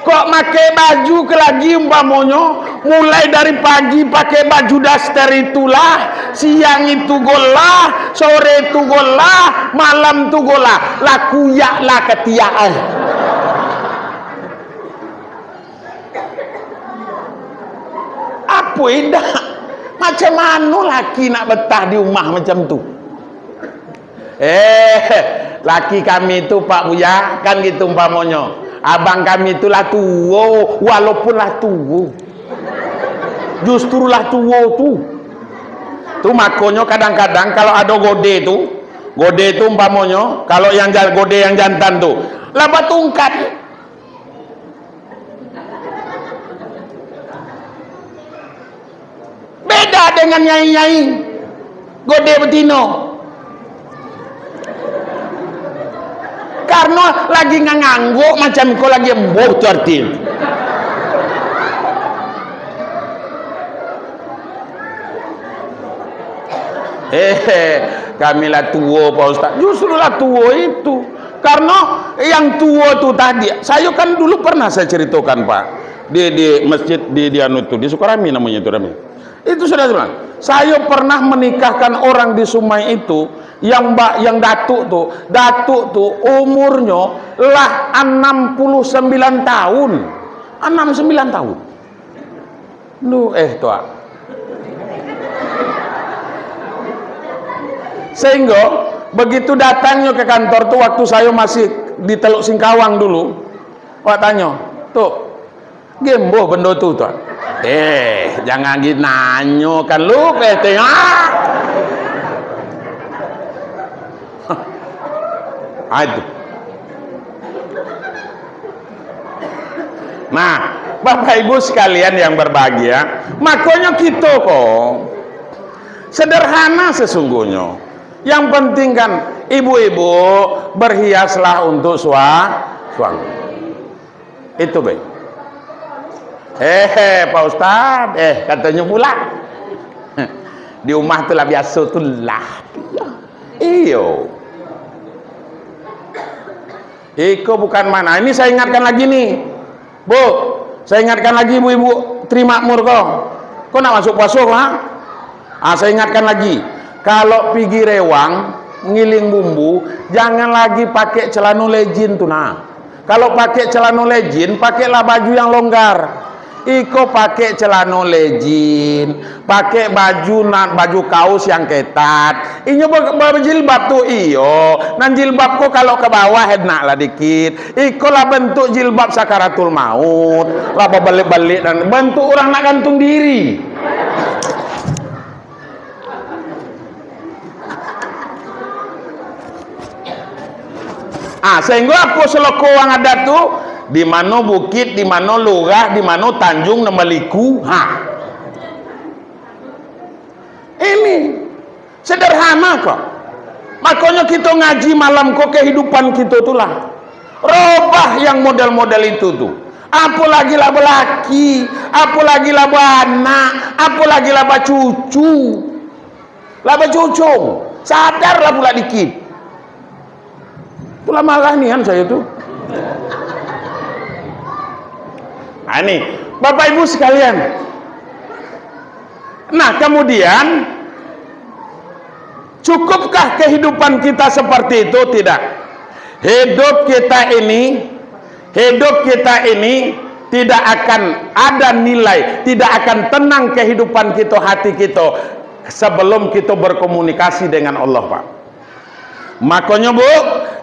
Kok pakai baju ke lagi umpamanya mulai dari pagi pakai baju daster itulah, siang itu golah, sore itu golah, malam itu golah, lakuyak lah ketiaan. Apa indah? Macam mana laki nak betah di rumah macam tu? Laki kami itu Pak Buya kan gitu umpamanya. Abang kami itulah tua, walaupun lah tua. Justru lah tua tu. Tuh makonyo kadang-kadang kalau ada gode itu umpamonyo, kalau yang gode yang jantan tuh, laba tungkat. Beda dengan nyai-nyai gode betino. Karena lagi ngangguk macam kau lagi embuh tu arti. Kamilah tua Pak Ustaz. Justru lah tua itu. Karena yang tua tu tadi, saya kan dulu pernah saya ceritakan Pak di masjid di anu itu, di Sukarami namanya itu Rami. Itu sudah bilang, saya pernah menikahkan orang di Sumai itu yang datuk tuh umurnya lah 69 tahun. 69 tahun. Tuh. Sehingga begitu datangnya ke kantor tuh waktu saya masih di Teluk Singkawang dulu, Wak tanya, tuh gemboh benda tuh. Jangan gitu nanyo kan lu tengok. Aduh. Nah, Bapak Ibu sekalian yang berbahagia, makanya kita kok sederhana sesungguhnya. Yang penting kan ibu-ibu berhiaslah untuk suami. Itu baik. Pak Ustad, katanya pula di rumah tu lah biasa tu lah. Iyo. Iko bukan mana. Ini saya ingatkan lagi nih, Bu. Saya ingatkan lagi ibu-ibu terima makmur kok. Kok nak masuk puasa ha? Saya ingatkan lagi. Kalau pergi rewang ngiling bumbu, jangan lagi pakai celana legin tuh nah. Kalau pakai celana legin, pakailah baju yang longgar. Iko pakai celana legin, pakai baju kaos yang ketat. Inyo berjilbab tuh iyo. Nan jilbab ko kalau ke bawah enak lah dikit. Iko lah bentuk jilbab sakaratul maut. Lah balik-balik dan bentuk orang nak gantung diri. Sehingga apa seloko yang ada tuh di mana bukit, di mana lurah, di mana tanjung Nemaliku. Ini sederhana kok. Makanya kita ngaji malam kok kehidupan kita itulah. Robah yang model-model itu tuh. Apalagi lah laki, apalagi lah anak, apalagi lah cucu. Lah cucu. Sadarlah pula dikit. Itulah marah nih kan saya tuh. Nah ini Bapak Ibu sekalian. Nah kemudian cukupkah kehidupan kita seperti itu? Tidak. Hidup kita ini tidak akan ada nilai, tidak akan tenang kehidupan kita, hati kita sebelum kita berkomunikasi dengan Allah Pak. Makanya Bu,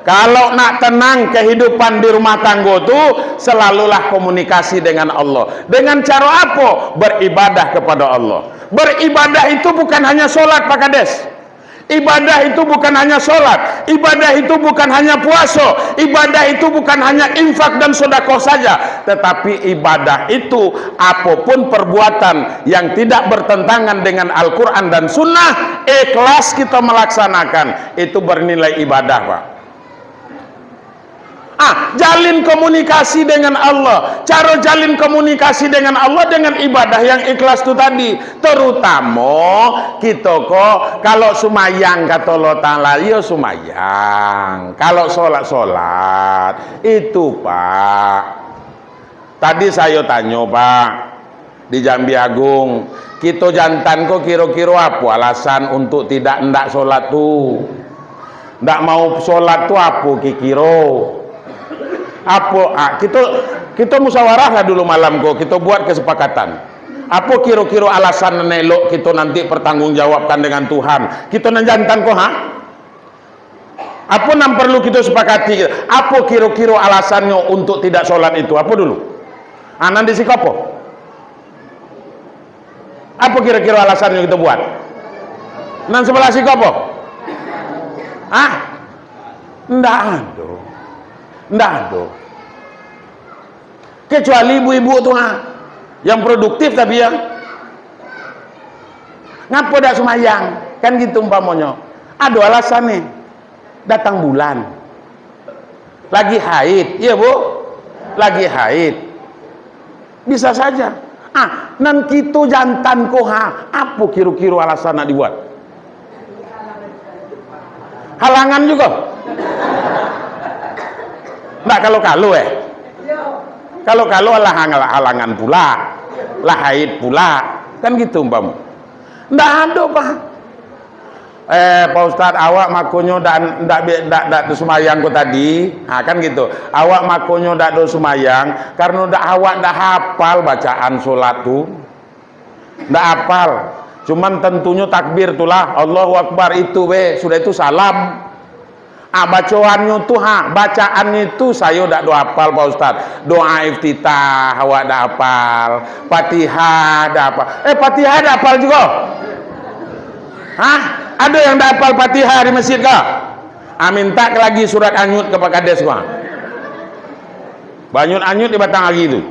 kalau nak tenang kehidupan di rumah tangga itu, selalulah komunikasi dengan Allah. Dengan cara apa? Beribadah kepada Allah. Beribadah itu bukan hanya sholat Pak Kades. Ibadah itu bukan hanya sholat. Ibadah itu bukan hanya puasa. Ibadah itu bukan hanya infak dan sedekah saja. Tetapi ibadah itu apapun perbuatan yang tidak bertentangan dengan Al-Quran dan Sunnah, ikhlas kita melaksanakan, itu bernilai ibadah Pak. Jalin komunikasi dengan Allah. Cara jalin komunikasi dengan Allah dengan ibadah yang ikhlas itu tadi. Terutama kita kok kalau sumayang kata Allah Ta'ala, ya sumayang. Kalau sholat itu Pak. Tadi saya tanya Pak di Jambi Agung, kita jantan kok kira-kira apa alasan untuk tidak sholat tuh? Ndak mau sholat tuh apa kira-kira? Apa kita musyawarah lah dulu malam kok, kita buat kesepakatan. Apa kira-kira alasan nelok kita nanti pertanggungjawabkan dengan Tuhan? Kita nanjantan kok apa yang perlu kita sepakati? Apa kira-kira alasannya untuk tidak sholat itu? Apa dulu? Nanti sikapo? Apa kira-kira alasannya kita buat? Nang sebelah si apa? Ah? Ndak ada. Ndak ada. Kecuali ibu-ibu tuh yang produktif tapi ya. Ngapa dak semayang? Kan gitu umpamanya. Ada alasan nih. Datang bulan. Lagi haid, iya Bu? Lagi haid. Bisa saja. Nan kitu jantan koha, apa kira-kira alasan nak dibuat? Halangan juga. Nggak kalau kalau lah halangan pula, lah haid pula, kan gitu umpam. Nggak ada Pak. Pak Ustadz, awak makonyo ndak sumayang ko tadi, kan gitu. Awak makonyo ndak do sumayang karena awak ndak hafal bacaan sholat tuh, ndak hafal. Cuman tentunya takbir tulah, Allahu Akbar itu sudah itu salam. Bacaannya tuh bacaan itu saya ndak do hafal Pak Ustadz. Doa iftitah awak ndak hafal, Fatihah ndak hafal. Fatihah ndak hafal juga. Ada yang ndak hafal Fatihah di masjid kah? Minta lagi surat anyut ke Pak Kades gua. Banyut anyut di batang lagi itu.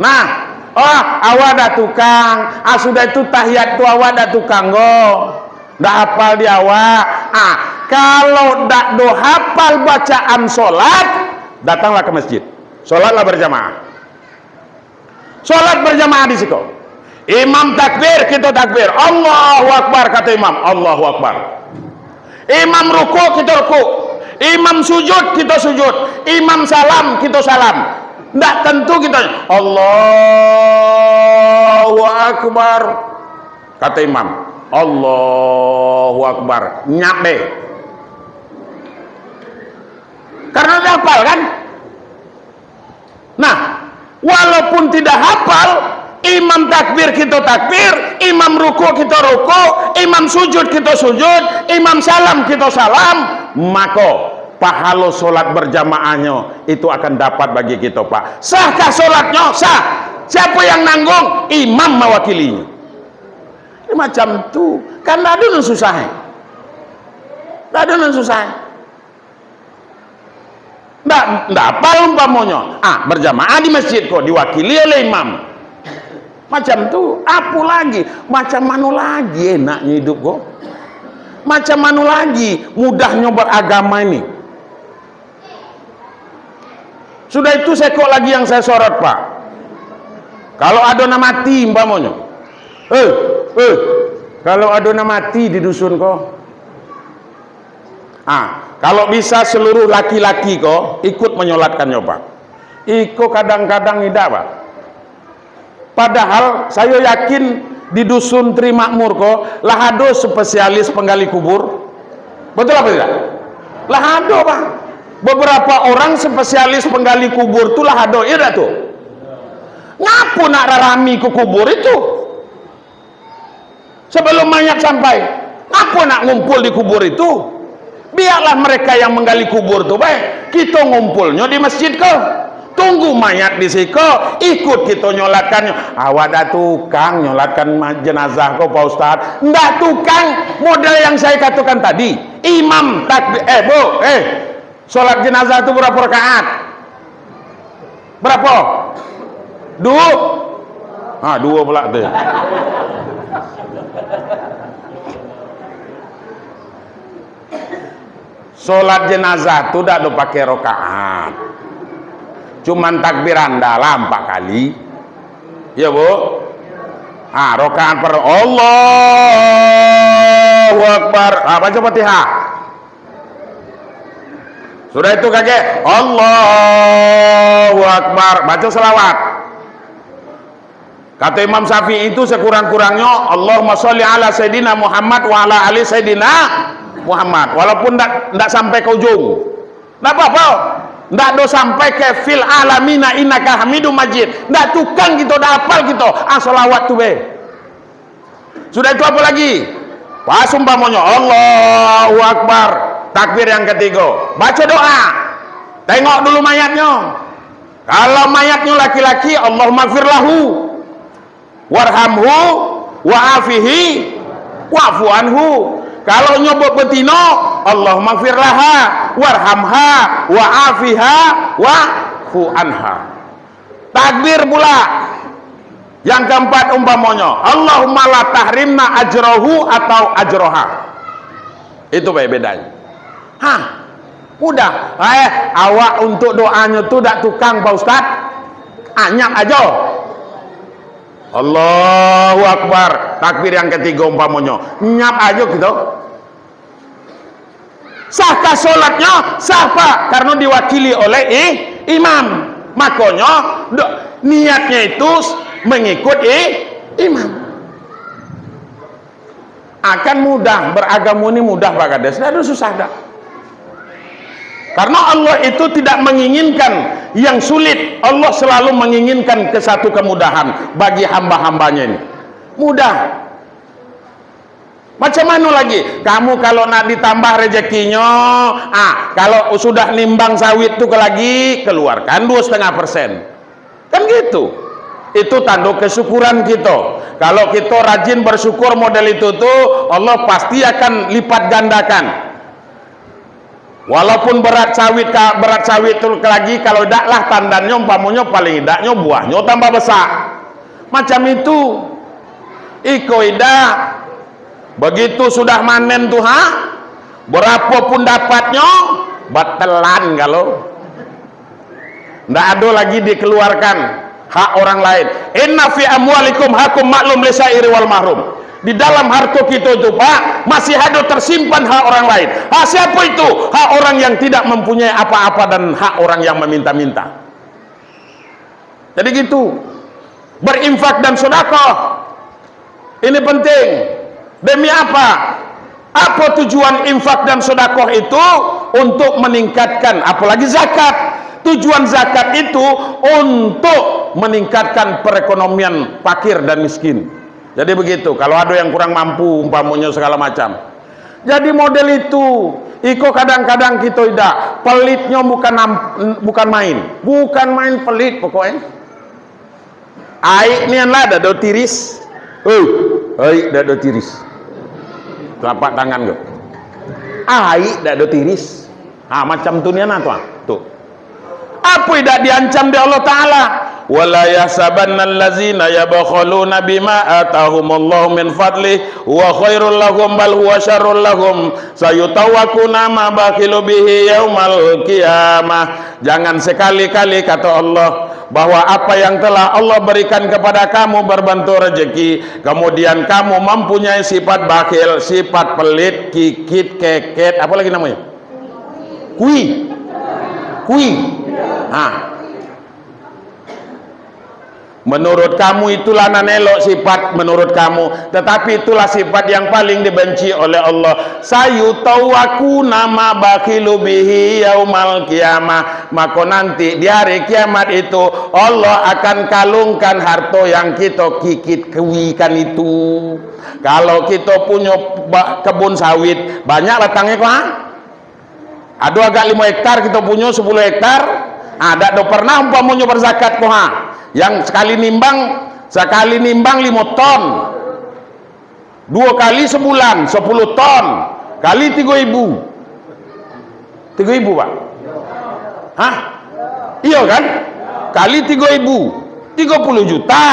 Nah, awak dah tukang. Sudah itu tahiyat tu awak dah tukang go. Ndak hafal di awak. Kalau ndak do hafal bacaan sholat, datanglah ke masjid. Sholatlah berjamaah. Sholat berjamaah di situ. Imam takbir, kita takbir. Allahu Akbar, kata imam. Allahu Akbar. Imam ruku, kita ruku. Imam sujud, kita sujud. Imam salam, kita salam. Tidak tentu kita Allahu Akbar, kata imam. Allahu Akbar. Nyape. Karena tidak hafal kan? Nah, walaupun tidak hafal, imam takbir kita takbir, imam ruku kita ruku, imam sujud kita sujud, imam salam kita salam, maka pahala solat berjamaahnya itu akan dapat bagi kita Pak. Sahkah solatnya? Sah. Siapa yang nanggung? Imam mewakilinya. Ini macam tu kan ada yang susah. Ada yang susah. Nggak apa umpamanya. Berjamaah di masjid kok diwakili oleh imam. Macam tu, apa lagi? Macam mana lagi enaknya hidup kok? Macam mana lagi mudahnya beragama ini? Sudah itu saya kok lagi yang saya sorot Pak. Kalau adona mati umpamanya. Kalau adona mati di dusun kok. Kalau bisa seluruh laki-laki kok ikut menyolatkannya Pak. Iko kadang-kadang tidak Pak. Padahal saya yakin di dusun Trimakmur kok lah ada spesialis penggali kubur. Betul apa tidak? Lah ada Pak. Beberapa orang spesialis penggali kubur itu lah ada, ya tuh. Ngapu nak rarami ke kubur itu? Sebelum mayat sampai, ngapu nak ngumpul di kubur itu? Biarlah mereka yang menggali kubur tuh baik. Kita ngumpulnya di masjid kok. Tunggu mayat di situ, ikut kita nyolatkan. Awak dah tukang nyolatkan jenazah kau Pak Ustadz. Nggak tukang model yang saya katakan tadi. Imam takbir, sholat jenazah itu berapa rakaat? Berapa? Dua? Dua pula tuh. Sholat jenazah itu tidak ada pakai rakaat. Cuman takbiran dalam 4 kali. Ya Bu? Rakaat per Allahu Akbar. Baca Fatihah. Sudah itu kakek Allahu Akbar. Baca selawat. Kata Imam Syafi'i itu sekurang-kurangnya Allahumma sholli ala Sayyidina Muhammad wa ala ali Sayyidina Muhammad. Walaupun tidak sampai ke ujung. Tidak apa-apa. Tidak do sampai ke fil alamina innaka hamidum majid. Tidak tukang gitu, tidak hafal gitu. Sholawat tuh be. Sudah itu apa lagi? Pas umpamanya Allahu Akbar. Takbir yang ketiga. Baca doa. Tengok dulu mayatnya. Kalau mayatnya laki-laki, Allahumma gfir lahu warhamhu wa afihi wa'fu anhu. Kalau nyobok betino, Allahumma gfir laha warhamha wa afiha wa'fu anha. Takbir pula. Yang keempat umpamanya, Allahumma la tahrimna ajrohu atau ajroha. Itu bedanya. Hah, udah. Awak untuk doanya tuh dak tukang Pak Ustad. Anyap aja. Allahu Akbar. Takbir yang ketiga umpamanya, nyap aja gitu. Sahkah sholatnya? Sah Pak, karena diwakili oleh imam. Makanya niatnya itu mengikut imam. Akan mudah beragama ini, mudah Pak Kades, tidak ada susah dah. Karena Allah itu tidak menginginkan yang sulit. Allah selalu menginginkan ke satu kemudahan bagi hamba-hambanya ini. Mudah. Macam mana lagi? Kamu kalau nak ditambah rezekinya, kalau sudah nimbang sawit itu lagi, keluarkan 2,5%. Kan gitu. Itu tanda kesyukuran kita. Kalau kita rajin bersyukur model itu tuh, Allah pasti akan lipat gandakan. Walaupun berat sawit itu lagi, kalau daklah tandannya umpamanya paling idaknya buahnya tambah besar. Macam itu. Iko idak. Begitu sudah manen tuh berapapun dapatnya batelan kalau ndak ada lagi dikeluarkan hak orang lain. Inna fi amwalikum hakum maklum lisairi wal mahrum. Di dalam harta kita itu Pak masih ada tersimpan hak orang lain. Hak siapa itu? Hak orang yang tidak mempunyai apa-apa dan hak orang yang meminta-minta. Jadi gitu. Berinfak dan sedekah ini penting. Demi apa? Apa tujuan infak dan sedekah itu? Untuk meningkatkan, apalagi zakat. Tujuan zakat itu untuk meningkatkan perekonomian fakir dan miskin. Jadi begitu. Kalau ada yang kurang mampu, umpamanya segala macam. Jadi model itu. Iko kadang-kadang kita tidak. Pelitnya bukan main. Bukan main pelit pokoknya. Aik ni lah dado tiris. Aik dado tiris. Telapak tangan go. Aik dak do tiris. Macam tu niana tuh. Apa tidak diancam di Allah Taala? Wala yahsabanna allazina yabkhuluna bima atahumullahu min fadli wa khairul lahum bal huwa syarrul lahum sayutawakuna ma bakhilu bihi yaumal qiyamah. Jangan sekali-kali kata Allah bahwa apa yang telah Allah berikan kepada kamu berbentuk rezeki, kemudian kamu mempunyai sifat bakhil, sifat pelit, kikit, keket, apa lagi namanya? Kui. Menurut kamu itulah nan elok sifat menurut kamu, tetapi itulah sifat yang paling dibenci oleh Allah. Sayutawaku nama bakhilu bihi yaumal qiyamah. Maka nanti di hari kiamat itu Allah akan kalungkan harta yang kita kikit kewikan itu. Kalau kita punya kebun sawit banyak latangnya kok, ada agak 5 hektar kita punya 10 hektar, ada pernah umpamanya berzakat kok, yang sekali nimbang 5 ton, 2 kali sebulan 10 ton, kali 3.000 Pak. Iya kan? Kali 3.000 30 juta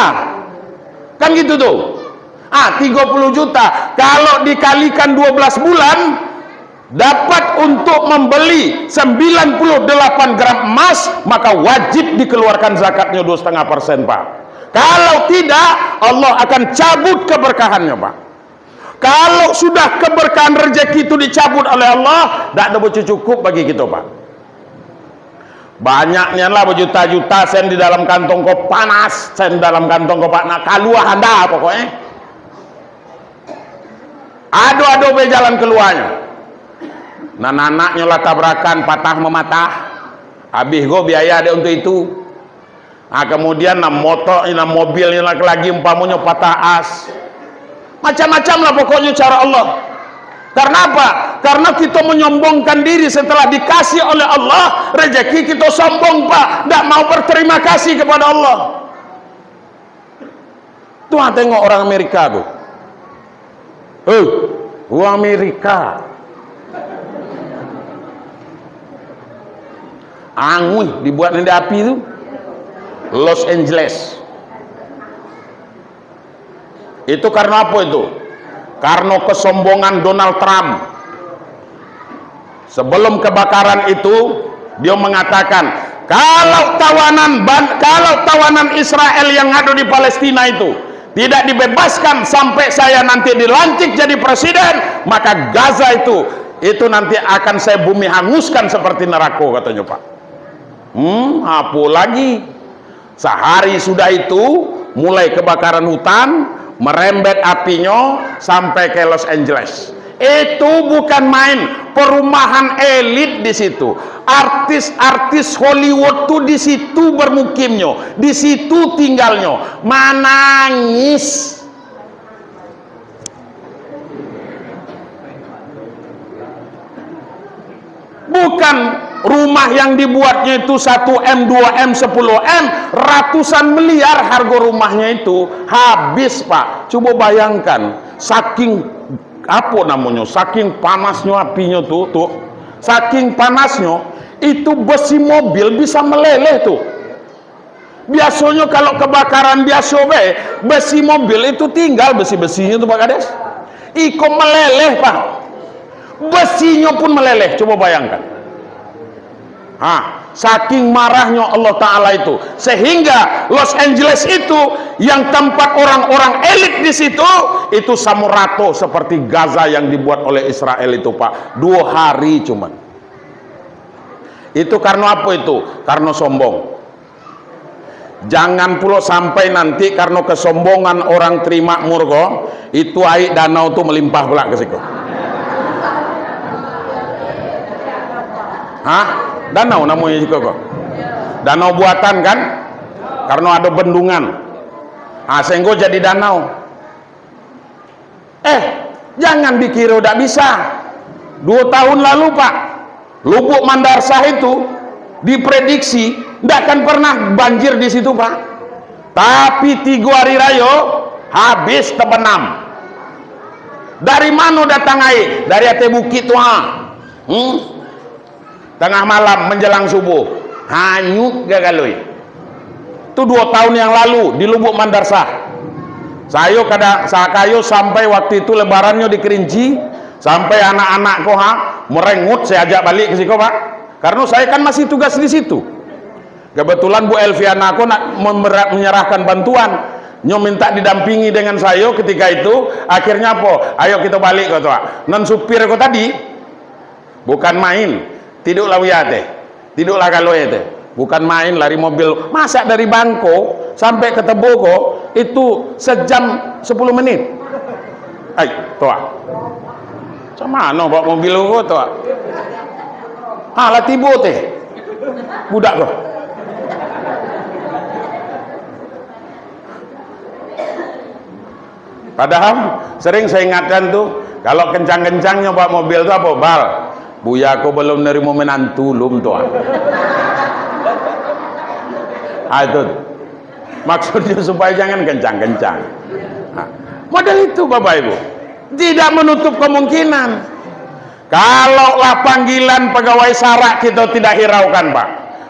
kan gitu tuh. 30 juta kalau dikalikan 12 bulan dapat untuk membeli 98 gram emas, maka wajib dikeluarkan zakatnya 2,5% Pak. Kalau tidak, Allah akan cabut keberkahannya Pak. Kalau sudah keberkahan rezeki itu dicabut oleh Allah, tidak ada cukup bagi kita Pak. Banyaknya lah berjuta-juta sen di dalam kantong kau panas, sen di dalam kantong kau pak nak kaluah anda pokoknya. Ado-ado be jalan keluarnya. Nah anaknya lah tabrakan patah mematah, habis go biaya ada untuk itu. Kemudian motor, mobilnya lagi umpamanya patah as, macam-macam lah pokoknya cara Allah. Karena apa? Karena kita menyombongkan diri setelah dikasih oleh Allah rezeki, kita sombong Pak, tidak mau berterima kasih kepada Allah. Tuh tengok orang Amerika tuh, Amerika. Angui dibuat nanti api itu Los Angeles. Itu karena apa itu? Karena kesombongan Donald Trump. Sebelum kebakaran itu dia mengatakan, kalau tawanan Israel yang ada di Palestina itu tidak dibebaskan sampai saya nanti dilantik jadi presiden, maka Gaza itu nanti akan saya bumi hanguskan seperti neraka, katanya Pak. Apa lagi? Sehari sudah itu mulai kebakaran hutan, merembet apinya sampai ke Los Angeles. Itu bukan main, perumahan elit di situ. Artis-artis Hollywood tuh di situ bermukimnya, di situ tinggalnya. Menangis. Bukan rumah yang dibuatnya itu 1M, 2M, 10M, ratusan miliar harga rumahnya itu habis, Pak. Coba bayangkan, saking apa namanya, saking panasnya apinya tuh, saking panasnya itu besi mobil bisa meleleh tuh. Biasanya kalau kebakaran biasa besi mobil itu tinggal besi-besinya tuh Pak Kades, iko meleleh Pak, besinya pun meleleh. Coba bayangkan, saking marahnya Allah Ta'ala itu, sehingga Los Angeles itu yang tempat orang-orang elit di situ itu sama rata seperti Gaza yang dibuat oleh Israel itu Pak. 2 hari cuman. Itu karena apa itu? Karena sombong. Jangan pula sampai nanti karena kesombongan orang terima murgo itu air danau itu melimpah pula ke situ. Danau namanya juga kok. Danau buatan kan? Karena ada bendungan. Sehingga jadi danau. Jangan dikira udah bisa. 2 tahun lalu Pak, Lubuk Mandarsah itu diprediksi tidak akan pernah banjir di situ Pak. Tapi 3 hari raya habis terbenam. Dari mana datang air? Dari atas bukit tuh. Tengah malam menjelang subuh hanyut gagalui. Itu 2 tahun yang lalu di Lubuk Mandarsah. Saya sampai waktu itu lebarannya di Kerinci, sampai anak-anak merengut, saya ajak balik ke situ Pak, karena saya kan masih tugas di situ. Kebetulan Bu Elviana aku nak menyerahkan bantuan, minta didampingi dengan saya ketika itu. Akhirnya apa? Ayo kita balik kata Pak. Non supir kok tadi bukan main, tiduklah wiate, tiduklah kalau itu bukan main, lari mobil, masa dari Bangko sampai ke Teboko itu sejam 10 menit. Toa sama mana bawa mobil lo toa? Lah tiba teh budak kok. Padahal sering saya ingatkan tuh, kalau kencang-kencangnya bawa mobil tuh apa? Bal, Buya aku belum nerima menantu lum tuh. Itu maksudnya supaya jangan kencang-kencang. Model itu Bapak Ibu, tidak menutup kemungkinan kalaulah panggilan pegawai sarak kita tidak hiraukan Pak,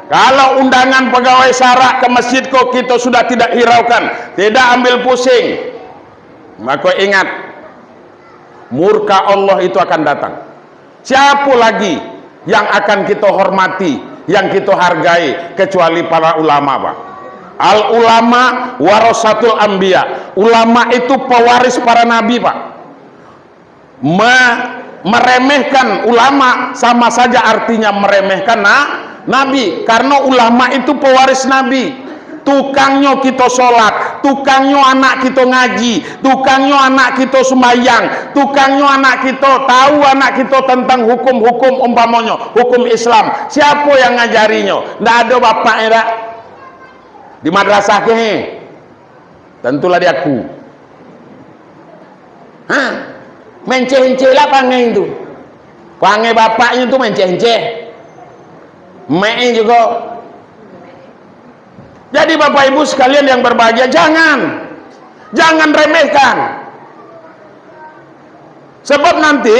kalau undangan pegawai sarak ke masjid kok kita sudah tidak hiraukan, tidak ambil pusing, maka ingat murka Allah itu akan datang. Siapa lagi yang akan kita hormati, yang kita hargai kecuali para ulama Pak? Al ulama warasatul anbiya. Ulama itu pewaris para nabi Pak. Meremehkan ulama sama saja artinya meremehkan nabi, karena ulama itu pewaris nabi. Tukangnya kita sholat, tukangnya anak kita ngaji, tukangnya anak kita sembahyang, tukangnya anak kita tahu anak kita tentang hukum-hukum umpamanya, hukum Islam. Siapa yang ngajarinya? Tidak ada bapaknya dah. Di madrasah ke? Tentulah dia aku. Menceh-enceh lah pangai itu. Pangai bapaknya itu menceh-enceh. Mek juga. Jadi Bapak Ibu sekalian yang berbahagia, jangan remehkan. Sebab nanti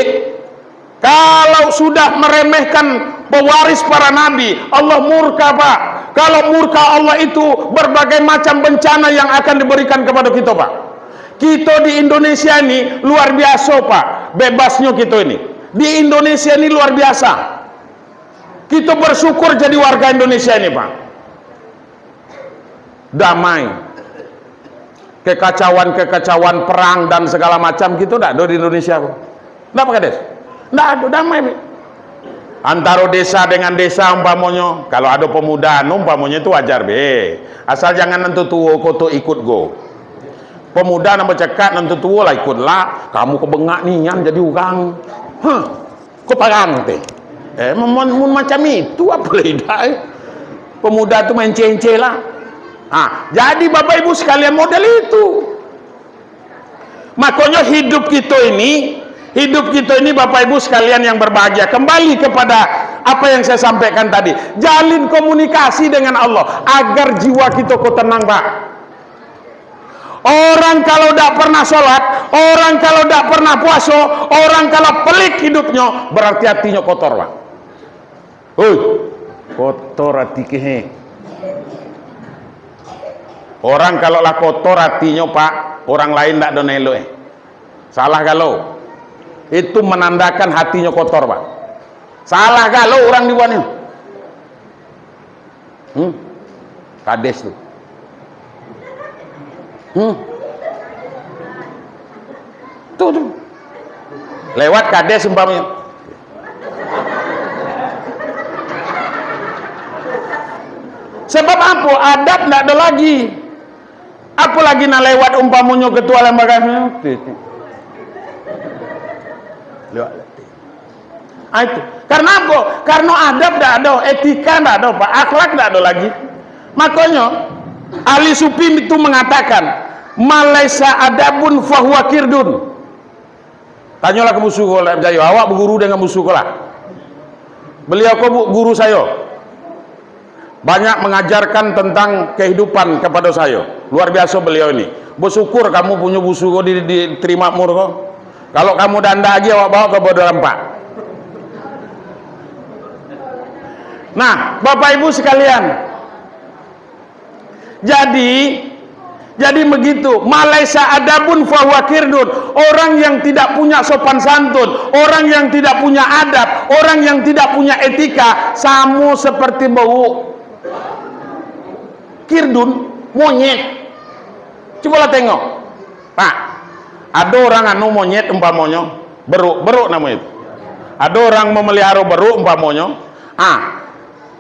kalau sudah meremehkan pewaris para nabi, Allah murka, Pak. Kalau murka Allah itu berbagai macam bencana yang akan diberikan kepada kita, Pak. Kita di Indonesia ini luar biasa, Pak. Bebasnya kita ini di Indonesia ini luar biasa. Kita bersyukur jadi warga Indonesia ini, Pak. Damai. Kekacauan perang dan segala macam gitu tidak ada di Indonesia. Tidak, Pak Kades? Tidak ada, damai. Antara desa dengan desa umpamanya, kalau ada pemuda umpamanya itu wajar be. Asal jangan nentu tua koto ikut go. Pemuda nama cekak nentu tua lah ikutlah. Kamu kebengak nian jadi orang. Kok parang teh? Macam itu apa lidah? Pemuda tu main cence lah. Jadi Bapak Ibu sekalian model itu. Makanya hidup kita ini Bapak Ibu sekalian yang berbahagia, kembali kepada apa yang saya sampaikan tadi. Jalin komunikasi dengan Allah agar jiwa kita kok tenang, Pak. Orang kalau tidak pernah sholat, orang kalau tidak pernah puasa, orang kalau pelik hidupnya, berarti hatinya kotor, Pak. Kotor hati kehe. Orang kalau lah kotor hatinya, Pak, orang lain tidak ada nelo. Salah kalau itu menandakan hatinya kotor, Pak. Salah kalau orang dibuatnya. Kades tuh. Tuh. Lewat kades umpamanya. Sebab apa? Adab tidak ada lagi. Apalagi nak lewat umpamanya ketua lembaga itu. Karena apa? Karena adab tidak ada, etika tidak ada, Pak, akhlak tidak ada lagi. Makanya ahli sufi itu mengatakan, malaisa adabun fahuwa kirdun. Tanyalah ke musuh lah, awak berguru dengan musuh lah. Beliau kok guru saya. Banyak mengajarkan tentang kehidupan kepada saya. Luar biasa beliau ini. Bersyukur kamu punya busu kok diterima mur kok. Kalau kamu danda lagi awak bawa ke bodoh rampak. Nah, Bapak Ibu sekalian. Jadi begitu. Malaisa adabun fahuwa kirdun. Orang yang tidak punya sopan santun, orang yang tidak punya adab, orang yang tidak punya etika, sama seperti bau kirdun, monyet. Cobalah tengok, Pak. Ada orang anu monyet umpamanya, beruk namanya itu. Ada orang memelihara beruk umpamanya.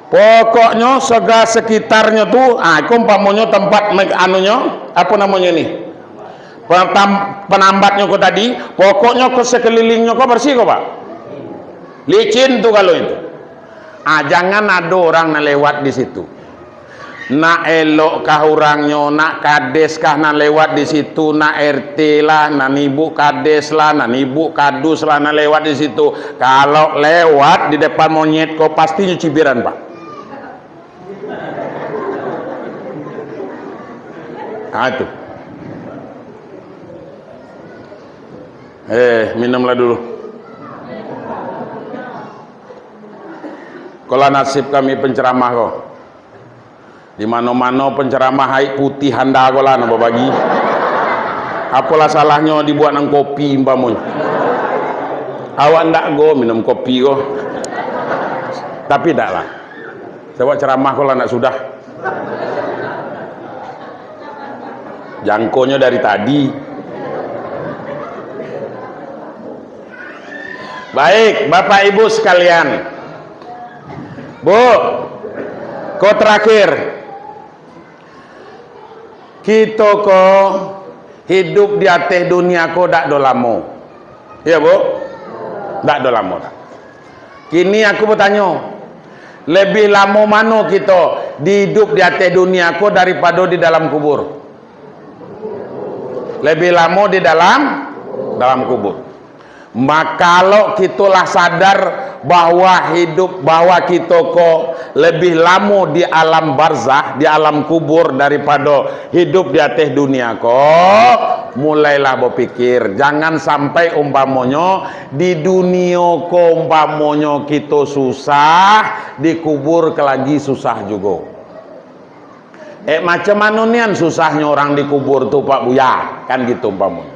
Pokoknya sekitarnya tuh, itu umpamanya tempat anunya, apa namanya ini? Penambatnya kok tadi, pokoknya ke sekelilingnya kok bersih kok, Pak. Licin tuh kalau itu. Jangan ada orang lewat di situ. Nak elok kah orangnya, nak kades kah nak lewat di situ, nak RT lah, nak ibu kades lah, nak ibu kadus lah, nak lewat di situ. Kalau lewat di depan monyet kok pasti nyuci cibiran, Pak. Itu. Minumlah dulu. Kalau nasib kami penceramah kok. Di mana-mana penceramah hai putih handa kola nak bagi. Apalah salahnya dibuat nang kopi umpamanya. Awak ndak go minum kopi go. Tapi ndak lah. Sebab ceramah kola nak sudah. Jangkonya dari tadi. Baik, Bapak Ibu sekalian. Bu, kok terakhir kita kok hidup di atas dunia kok dak do lama. Iya, Bu? Dak do lama. Kini aku bertanya, lebih lama mana kita hidup di atas dunia kok daripada di dalam kubur? Lebih lama di dalam kubur. Maka kalau kitalah sadar bahwa kita kok lebih lama di alam barzah, di alam kubur daripada hidup di atas dunia kok, mulailah berpikir, jangan sampai umpamonyo di dunia ko umpamonyo kita susah, dikubur ke lagi susah juga. Macam mana nian susahnya orang dikubur tuh Pak Buya, kan gitu umpamonyo.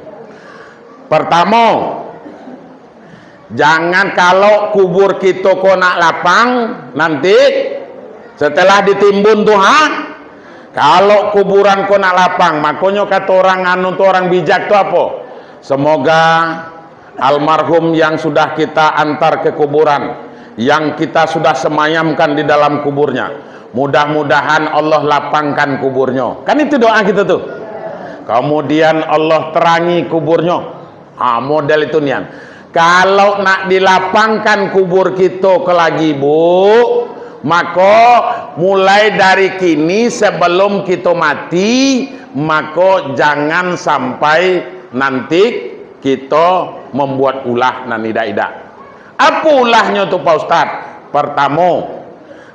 Pertama, jangan kalau kubur kita ko nak lapang, nanti setelah ditimbun tuh kalau kuburan ko nak lapang, makanya kata orang anu tuh orang bijak tuh apa? Semoga almarhum yang sudah kita antar ke kuburan, yang kita sudah semayamkan di dalam kuburnya, mudah-mudahan Allah lapangkan kuburnya. Kan itu doa kita tuh. Kemudian Allah terangi kuburnya. Model itu nian. Kalau nak dilapangkan kubur kita ke lagi Bu, maka mulai dari kini sebelum kita mati, maka jangan sampai nanti kita membuat ulah nan ida-ida. Apa ulahnya tuh Pak Ustadz? Pertama,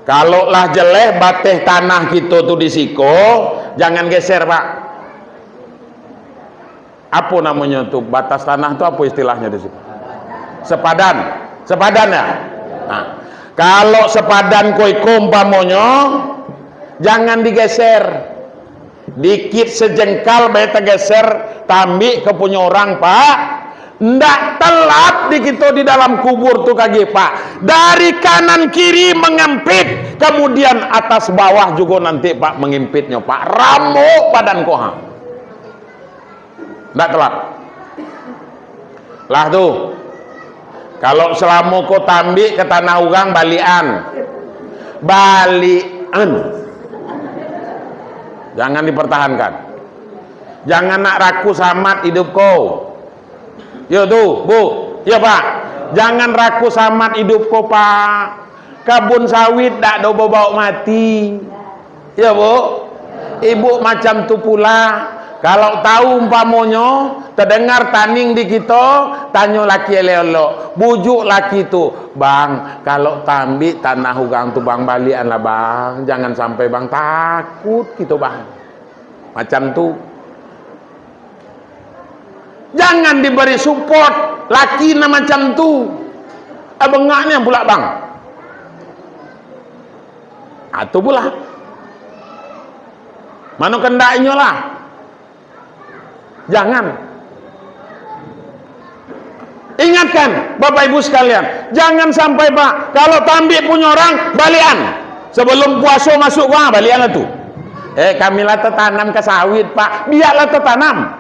kalau lah jelek bateh tanah kita tuh disiko, jangan geser Pak. Apa namanya tuh batas tanah tuh apa istilahnya di situ? Sepadan, sepadan ya. Nah, kalau sepadan koi umpamonyo jangan digeser, dikit sejengkal bae tergeser, tambi ke punya orang Pak. Ndak telat di kita di dalam kubur tuh kaki Pak. Dari kanan kiri mengempit, kemudian atas bawah juga nanti Pak mengimpitnya Pak. Ramuk badan koha. Ndak telat. Lah tuh. Kalau selama kau tambi ke tanah urang balian. Jangan dipertahankan. Jangan nak rakus amat hidup kau. Yo tuh, Bu. Ya Pak. Jangan rakus amat hidup kau Pak. Kabun sawit dak do bawa mati. Ya Bu. Ibu macam tu pula. Kalau tahu umpamonyo terdengar taning di kita, tanyo laki elok, bujuk laki tu, Bang, kalau tambi tanah ugang tu Bang balian lah Bang, jangan sampai Bang takut gitu Bang. Macam tu. Jangan diberi support laki na macam tu. Abengaknya pula Bang. Atau pula. Mana kendaknya lah. Jangan. Ingatkan Bapak Ibu sekalian, jangan sampai Pak, kalau tambi punya orang balian sebelum puasa masuk balian lah tuh. Kami lah tanam ke sawit Pak, biarlah tanam.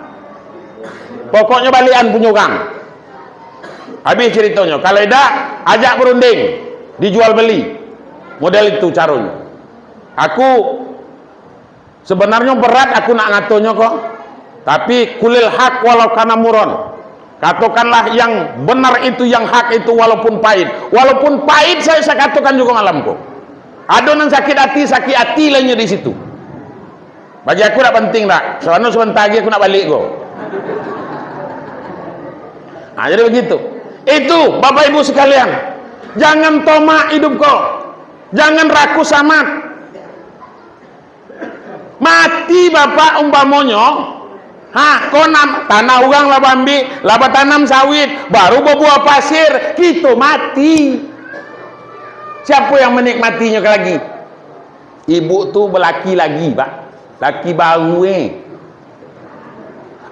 Pokoknya balian punya orang. Habis ceritanya. Kalau tidak, ajak berunding, dijual beli. Model itu caranya. Aku sebenarnya berat aku nak ngatonya kok. Tapi kulil hak walau kana muron. Katakanlah yang benar itu, yang hak itu walaupun pahit. Walaupun pahit saya katakan juga malamku. Adonan sakit hati lainnya di situ. Bagi aku tak penting tak. Soalnya sebentar lagi aku nak balik kok. Nah, jadi begitu. Itu Bapak Ibu sekalian. Jangan tomak hidup kok. Jangan rakus amat. Mati Bapak umpamonyo. Konam tanah urang lah bambi, laba tanam sawit, baru berbuah pasir, kita mati. Siapa yang menikmatinya lagi? Ibu tu berlaki lagi, Pak. Laki baru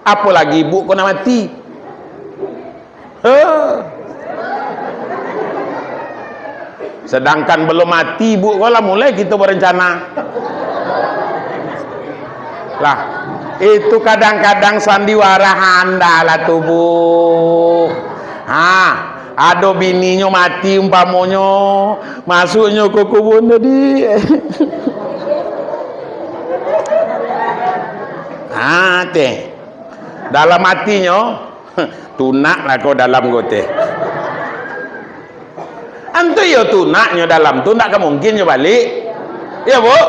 Apa lagi ibu kau nak mati? Sedangkan belum mati ibu kau lah mulai kita berencana. Lah. Itu kadang-kadang sandiwara handalah tubuh. Ada bininya mati umpamonyo, masuknya ke kubur tadi. Teh. Dalam hatinya tunak lah kau dalam gote. Antu yo tunaknya dalam tu tak mungkin yo balik. Ya Bu.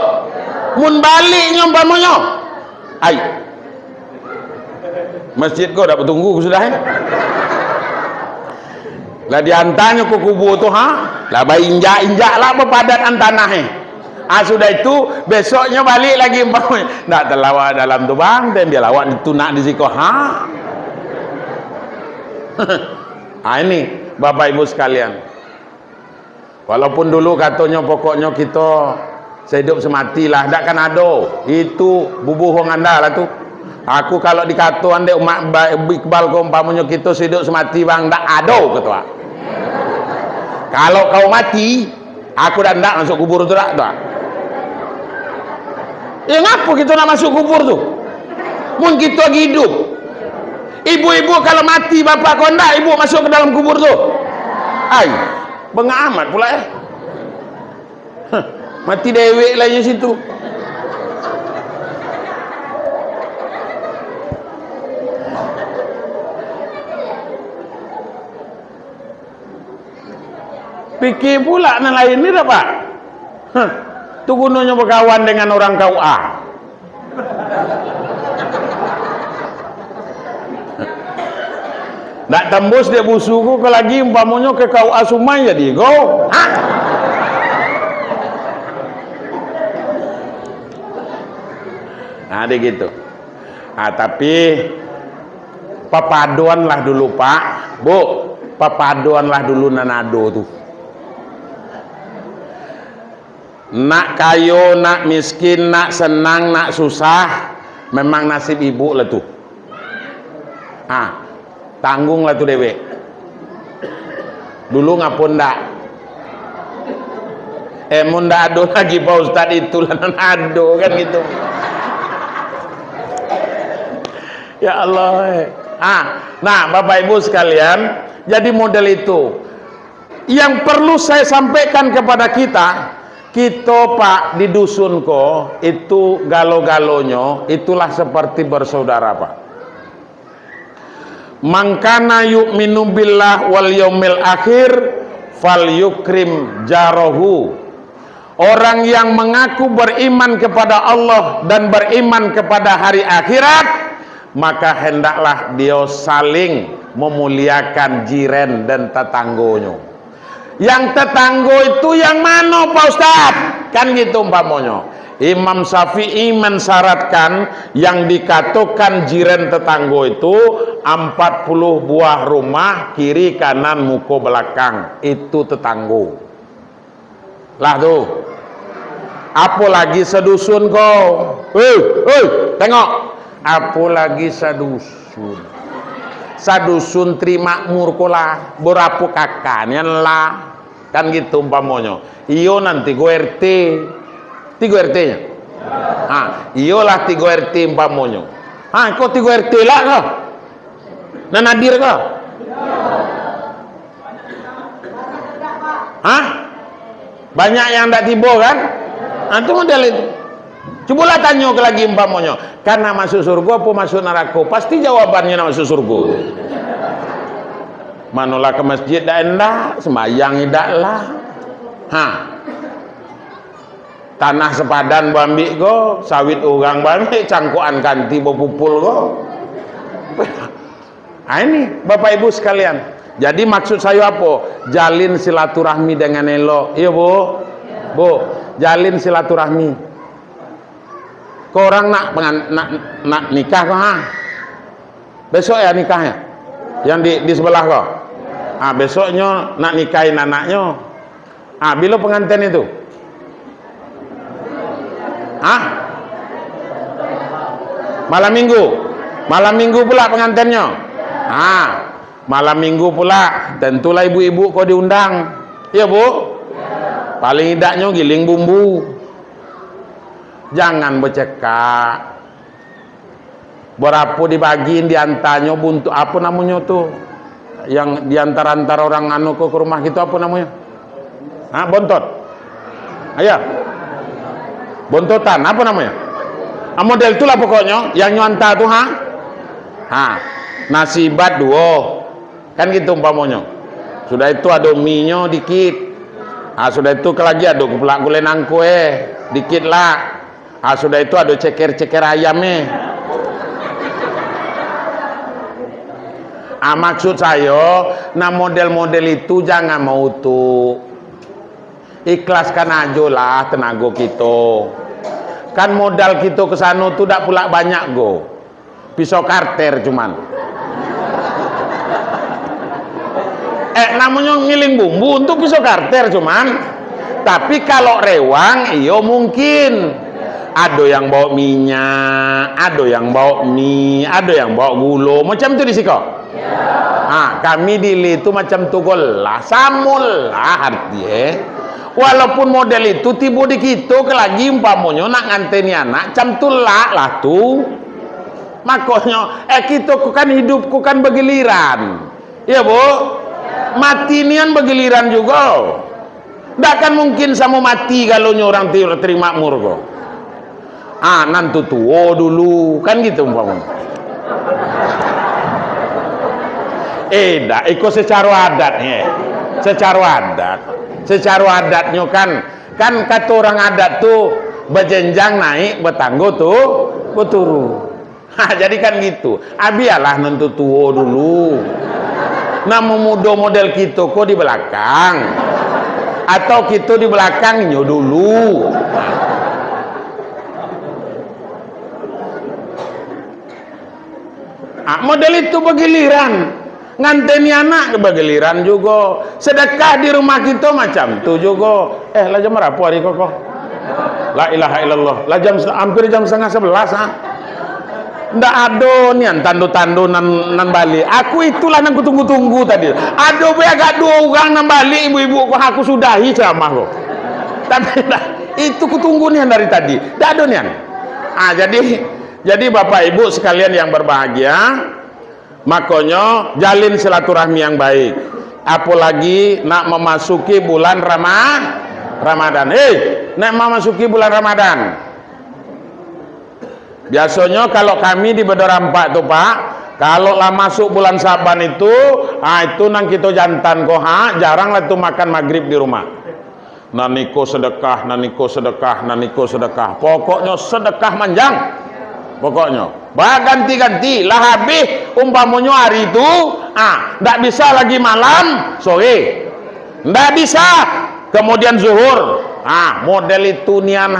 Mun baliknya umpamonyo. Ai. Masjid kau dah bertunggu sudah Lah diantaranya ke kubur tu lah injak-injak lah berpadat tanah Sudah itu besoknya balik lagi umpamanya. Nggak terlawak dalam tu bang, dan dia lawak ditunak di siko. Ini Bapak Ibu sekalian. Walaupun dulu katanya pokoknya kita sehidup sematilah, ndak kan ada. Itu bubuhong anda lah tu. Aku kalau dikata ande umat Iqbal kau umpamanya kita hidup semati bang, ndak ada ketua. Kalau kau mati, aku dah ndak masuk kubur tu dak. Ya ngapa kita nak masuk kubur tu? Mun kita lagi hidup. Ibu-ibu kalau mati bapak kau ndak, ibu masuk ke dalam kubur tu. Ai, bengak amat pula ya. Mati dewek lah di situ. Pikir pula yang lain ni dah pak. Tu gunanya berkawan dengan orang KUA. Nak tembus dia busuku ke lagi umpamanya ke KUA Sumai jadi go. Dia gitu. Tapi papaduan lah dulu pak, bu, papaduan lah dulu nanado tu. Nak kayo, nak miskin, nak senang, nak susah, memang nasib ibu lah tu. Tanggung lah tu dewek. Dulu ngapun ndak. Mun ndak ado lagi Pak Ustad itu lah ado kan gitu. Ya Allah. Nah Bapak Ibu sekalian, jadi model itu. Yang perlu saya sampaikan kepada kita pak di dusun ko itu galo-galonya itulah seperti bersaudara pak. Mangkana yu'minu billah wal yaumil akhir fal yukrim jarahu. Orang yang mengaku beriman kepada Allah dan beriman kepada hari akhirat, maka hendaklah dia saling memuliakan jiran dan tetanggonya. Yang tetanggo itu yang mana Pak Ustaz? Kan gitu umpamanya. Imam Syafi'i mensyaratkan yang dikatakan jiran tetanggo itu 40 buah rumah kiri kanan muka belakang, itu tetanggo. Lah tuh. Apalagi sedusun kau. Tengok. Apalagi sedusun. Sadusun terima murkola berapu kakaknya lah kan gitu umpamanya. Iyo nanti go RT 3 RT nya iyo lah 3 RT umpamanya. Kok 3 RT lah kau nanadir kau banyak yang tak tiba kan. Itu model itu. Cobalah tanya ke lagi umpamanya, karena masuk surga apa masuk neraka? Pasti jawabannya nak masuk surga. Manolah ke masjid dah endah, sembahyang tidak lah. Tanah sepadan bambi go, sawit orang bambi, cangkuan kanti bopupul go. Ini Bapak Ibu sekalian. Jadi maksud saya apa? Jalin silaturahmi dengan elok. Iya bu, bu, jalin silaturahmi. Kau orang nak nikah kau besok ya nikahnya yang di sebelah kau. Besoknya nak nikahin anaknya. Bila pengantin itu? Malam minggu pula pengantinnya. Malam minggu pula tentulah ibu-ibu kau diundang. Iya bu, paling tidaknya giling bumbu. Jangan bercekak. Berapa dibagiin diantaranya buntu apa namanya tuh? Yang diantara orang anu ke rumah gitu apa namanya? Bontot. Ayah. Bontotan apa namanya? Model itulah pokoknya yang nyanta tuh nasibat 2. Kan gitu umpamanya. Sudah itu ada mie-nya dikit. Sudah itu lagi ada keplak gulai nangkue dikit lah. Sudah itu ada ceker-ceker ayamnya. Maksud saya, nah model-model itu jangan mau tuh. Ikhlaskan aja lah tenaga kita. Kan modal kita ke sana tuh tak pula banyak go. Pisau karter cuman. Namanya ngiling bumbu untuk pisau karter cuman. Tapi kalau rewang iyo mungkin. Ada yang bawa minyak, ada yang bawa mie, ada yang bawa gula, macam tu di siko. Kami di itu macam tu golah, samul lah arti Walaupun model itu tiba di kita ke lagi umpamanya nak nganteni anak, macam tu lah tu. Makanya kita kan hidup kan bergiliran. Iya bu, mati nian bergiliran juga. Tak kan mungkin sama mati kalau orang terima murgo. Nanti tua dulu kan gitu umpamanya. Dah ikut secara adatnya. Secara adatnya kan kata orang adat tuh berjenjang naik bertanggo tuh berturu. Jadi kan gitu. Biarlah nanti tua dulu. Nama muda model kita kok di belakang. Atau kita di belakangnya dulu. Model itu bergiliran. Nganteni anak bergiliran juga. Sedekah di rumah kita macam tu juga. Lah jam berapa hari kok? La ilaha illallah. Lah hampir jam 10:30 Ndak ada nian tandu-tandu nan balik. Aku itulah yang kutunggu-tunggu tadi. Ada be agak 2 orang nan balik ibu-ibu kok aku sudahi ceramah kok. Tapi itu kutunggu nian dari tadi. Ndak ada nian. Jadi Bapak Ibu sekalian yang berbahagia, makanya jalin silaturahmi yang baik. Apalagi nak memasuki bulan Ramadan. Nak memasuki bulan Ramadan. Biasanya kalau kami di Bedorampak tuh Pak, kalau lah masuk bulan Saban itu nang kita jantan kok jarang lah tuh makan maghrib di rumah. Naniko sedekah. Pokoknya sedekah manjang. Pokoknya ganti-ganti lah habis umpamanya hari itu ndak bisa lagi malam sore, ndak bisa kemudian zuhur model itu nian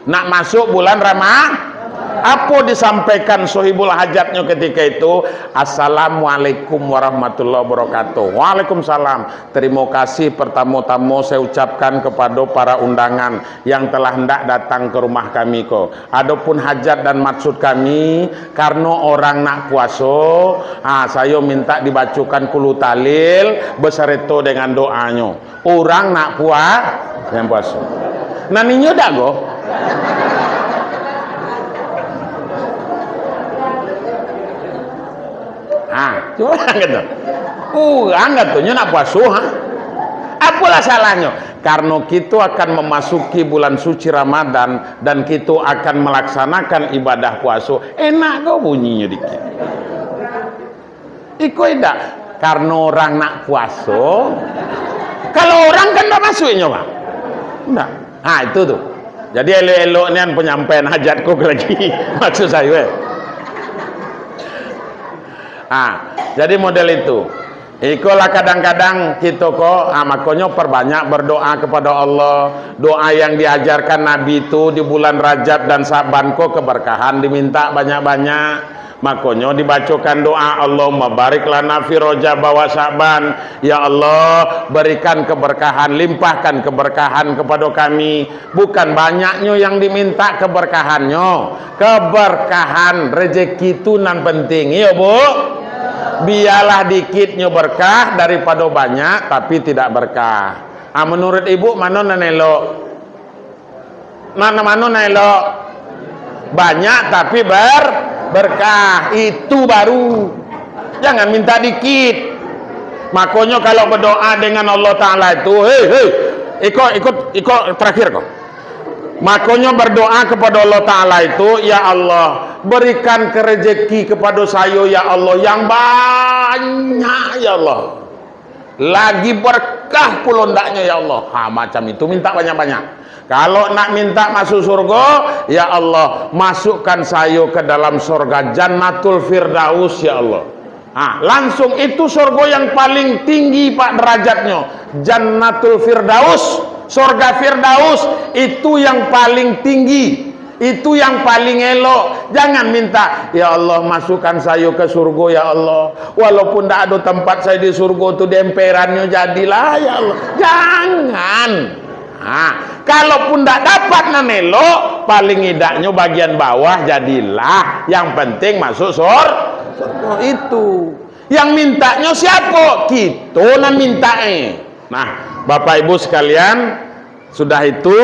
nak masuk bulan Ramadan. Apa disampaikan sohibul hajatnya ketika itu? Assalamualaikum warahmatullahi wabarakatuh. Waalaikumsalam. Terima kasih pertama-tama saya ucapkan kepada para undangan yang telah hendak datang ke rumah kami kok. Adapun hajat dan maksud kami karena orang nak puasa, saya minta dibacakan kulu talil beserta dengan doanya. Orang nak yang puasa. Naninya dah go. Coba gitu. Anggap tuh nak puasa. Apalah salahnya? Karena kita akan memasuki bulan suci Ramadan dan kita akan melaksanakan ibadah puasa. Enak kau bunyinya dikit. Iko tidak karena orang nak puasa. Kalau orang kan tak masuknya Pak. Enggak. Itu tuh. Jadi elok-elok ni penyampaian hajatku lagi. Maksud saya. Jadi model itu. Ikulah kadang-kadang kita kok makanya perbanyak berdoa kepada Allah. Doa yang diajarkan Nabi itu di bulan Rajab dan Saban kok keberkahan diminta banyak-banyak. Makanya dibacakan doa Allahumma barik lana fi Rajab wa Saban. Ya Allah, berikan keberkahan, limpahkan keberkahan kepada kami. Bukan banyaknya yang diminta keberkahannya. Keberkahan rezeki itu nan penting. Iya, Bu. Biarlah dikitnya berkah daripada banyak tapi tidak berkah. Menurut Ibu mana nanelo? Mana nanelo? Banyak tapi berkah. Itu baru. Jangan minta dikit. Makanya kalau berdoa dengan Allah Ta'ala itu, ikut terakhir kok. Makanya berdoa kepada Allah Ta'ala itu, ya Allah, berikan rezeki kepada saya ya Allah yang banyak ya Allah. Lagi berkah pula ndaknya ya Allah. Macam itu minta banyak-banyak. Kalau nak minta masuk surga, ya Allah, masukkan saya ke dalam surga Jannatul Firdaus ya Allah. Langsung itu surga yang paling tinggi Pak derajatnya. Jannatul Firdaus. Surga Firdaus itu yang paling tinggi, itu yang paling elok. Jangan minta, ya Allah masukkan saya ke surga ya Allah, walaupun tidak ada tempat saya di surga itu, di emperannya jadilah ya Allah. Jangan. Nah, kalaupun tidak dapat nan elok, paling idaknya bagian bawah jadilah. Yang penting masuk surga itu. Yang mintanya siapa? Kita nan minta. Nah, Bapak Ibu sekalian, sudah itu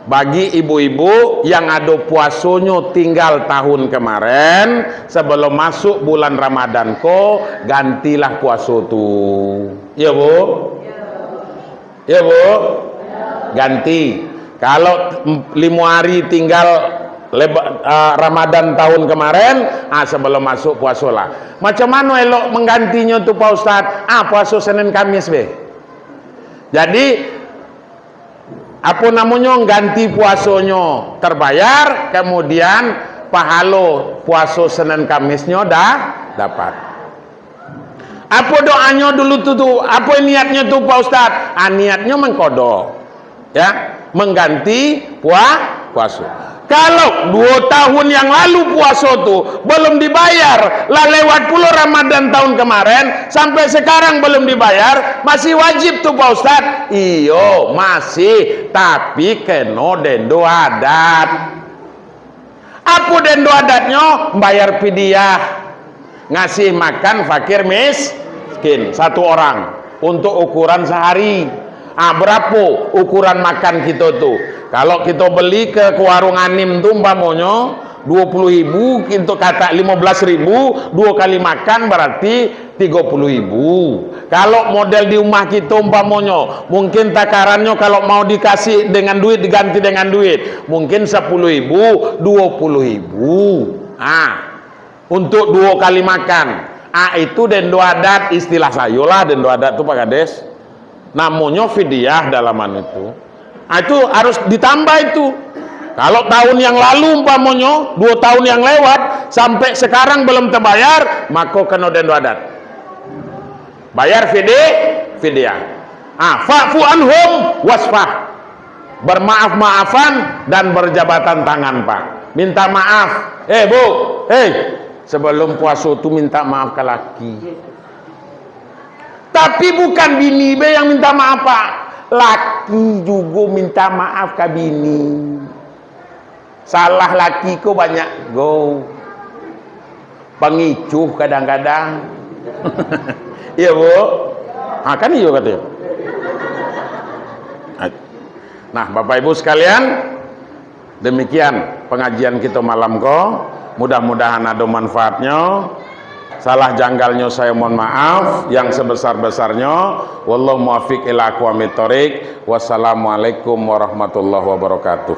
bagi ibu-ibu yang ada puasanya tinggal tahun kemarin, sebelum masuk bulan Ramadan ko, gantilah puasa tuh. Ya Bu? Ya Bu? Ganti. Kalau 5 hari tinggal Ramadan tahun kemarin, sebelum masuk puasa lah. Macam mana elok menggantinya tuh Pak Ustadz? Puasa Senin Kamis be. Jadi apa namanya, ganti puasanya terbayar, kemudian pahala puasa Senin Kamisnya dah dapat. Apa doanya dulu tuh? Apa niatnya tuh Pak Ustadz? Niatnya mengkodok, ya, mengganti puasa. Kalau 2 tahun yang lalu puasa tuh belum dibayar, lah lewat puluh Ramadan tahun kemarin sampai sekarang belum dibayar, masih wajib tuh Pak Ustadz? Iyo masih, tapi kena dendo adat. Apa dendo adatnya? Bayar fidyah, ngasih makan fakir miskin 1 orang untuk ukuran sehari. Berapa ukuran makan kita tuh? Kalau kita beli ke warung Anim tuh umpamanya 20.000, kita kata 15.000, 2 kali makan berarti 30.000. Kalau model di rumah kita umpamanya mungkin takarannya kalau mau dikasih dengan duit diganti dengan duit mungkin 10.000, 20.000. Untuk 2 kali makan. Itu dendo adat, istilah saya lah dendo adat tuh Pak Kades. Namanya fidyah dalaman itu. Itu harus ditambah itu. Kalau tahun yang lalu umpamanya 2 tahun yang lewat sampai sekarang belum terbayar, maka kena dendo adat. Bayar fidyah. Fa'fu anhum wasfah. Bermaaf-maafan dan berjabatan tangan, Pak. Minta maaf. Bu, sebelum puasa itu minta maaf ke laki. Tapi bukan bini be yang minta maaf, Pak. Laki juga minta maaf ke bini. Salah laki ko banyak go. Pengicuh kadang-kadang. Iya Bu. Kan iya katanya. Nah Bapak Ibu sekalian, demikian pengajian kita malam ko. Mudah-mudahan ada manfaatnya. Salah janggalnya saya mohon maaf yang sebesar-besarnya. Wallahu muwaffiq ila aqwamit thoriq. Wassalamualaikum warahmatullahi wabarakatuh.